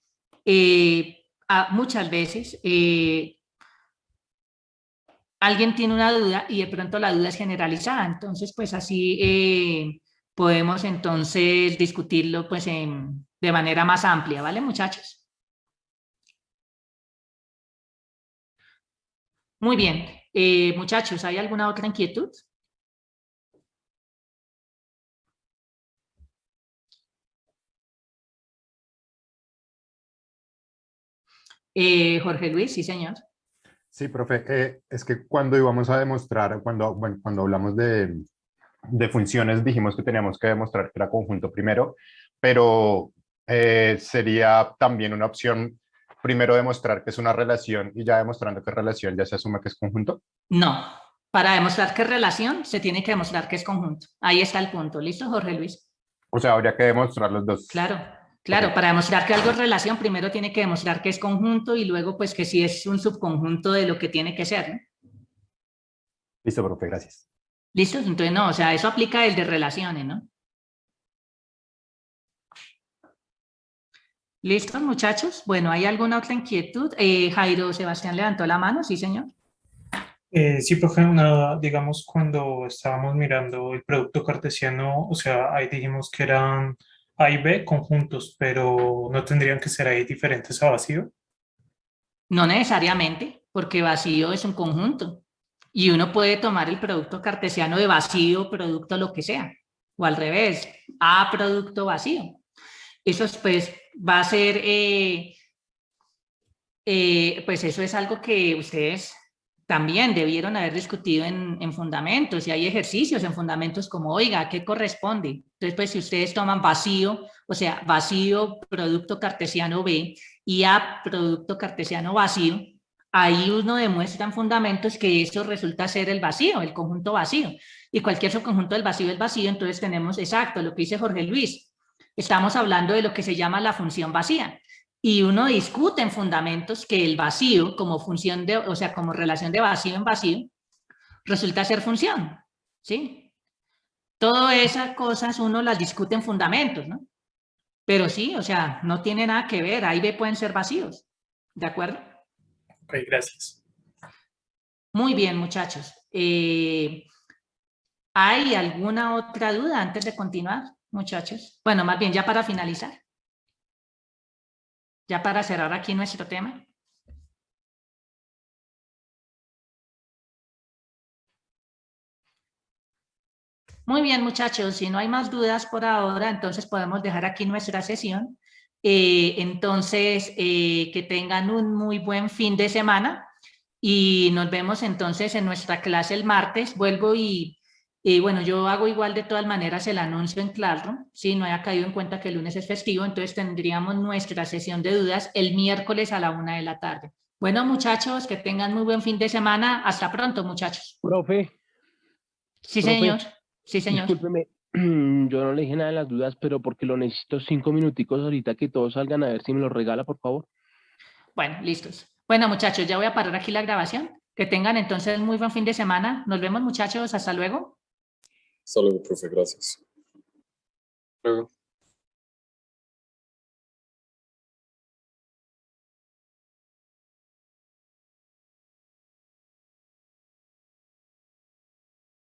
muchas veces, alguien tiene una duda y de pronto la duda es generalizada. Entonces, pues así podemos entonces discutirlo pues de manera más amplia, ¿vale, muchachos? Muy bien. Muchachos, ¿hay alguna otra inquietud? Jorge Luis, sí, señor. Sí, profe, es que cuando íbamos a demostrar, cuando hablamos de funciones, dijimos que teníamos que demostrar que era conjunto primero, pero sería también una opción primero demostrar que es una relación y ya demostrando que es relación ya se asume que es conjunto. No, para demostrar que es relación se tiene que demostrar que es conjunto. Ahí está el punto. ¿Listo, Jorge Luis? O sea, habría que demostrar los dos. Claro. Claro, para demostrar que algo es relación, primero tiene que demostrar que es conjunto y luego pues que sí es un subconjunto de lo que tiene que ser, ¿no? Listo, profe, gracias. ¿Listo? Entonces no, o sea, eso aplica el de relaciones, ¿no? ¿Listo, muchachos? Bueno, ¿hay alguna otra inquietud? Jairo Sebastián levantó la mano, sí, señor. Sí, profe, digamos, cuando estábamos mirando el producto cartesiano, o sea, ahí dijimos que eran A y B conjuntos, pero ¿no tendrían que ser ahí diferentes a vacío? No necesariamente, porque vacío es un conjunto. Y uno puede tomar el producto cartesiano de vacío, producto lo que sea. O al revés, A producto vacío. Eso pues va a ser, pues eso es algo que ustedes también debieron haber discutido en fundamentos, y hay ejercicios en fundamentos como, oiga, ¿qué corresponde? Entonces, pues si ustedes toman vacío, o sea, vacío producto cartesiano B y A producto cartesiano vacío, ahí uno demuestra en fundamentos que eso resulta ser el vacío, el conjunto vacío, y cualquier subconjunto del vacío es vacío. Entonces tenemos exacto lo que dice Jorge Luis, estamos hablando de lo que se llama la función vacía. Y uno discute en fundamentos que el vacío como función de, o sea, como relación de vacío en vacío, resulta ser función, ¿sí? Todas esas cosas uno las discute en fundamentos, ¿no? Pero sí, o sea, no tiene nada que ver, A y B pueden ser vacíos, ¿de acuerdo? Ok, gracias. Muy bien, muchachos. ¿Hay alguna otra duda antes de continuar, muchachos? Bueno, más bien ya para finalizar. Ya para cerrar aquí nuestro tema. Muy bien, muchachos, si no hay más dudas por ahora, entonces podemos dejar aquí nuestra sesión. Que tengan un muy buen fin de semana y nos vemos entonces en nuestra clase el martes. Vuelvo y bueno, yo hago igual de todas maneras el anuncio en Classroom, ¿sí? No haya caído en cuenta que el lunes es festivo, entonces tendríamos nuestra sesión de dudas el miércoles a la 1 de la tarde. Bueno, muchachos, que tengan muy buen fin de semana. Hasta pronto, muchachos. Profe. Sí, señor. Sí, señor. Discúlpeme, Yo no le dije nada de las dudas, pero porque lo necesito 5 minuticos ahorita que todos salgan a ver si me lo regala, por favor. Bueno, listos. Bueno, muchachos, ya voy a parar aquí la grabación. Que tengan entonces muy buen fin de semana. Nos vemos, muchachos. Hasta luego. Hasta luego, profe. Gracias. Luego.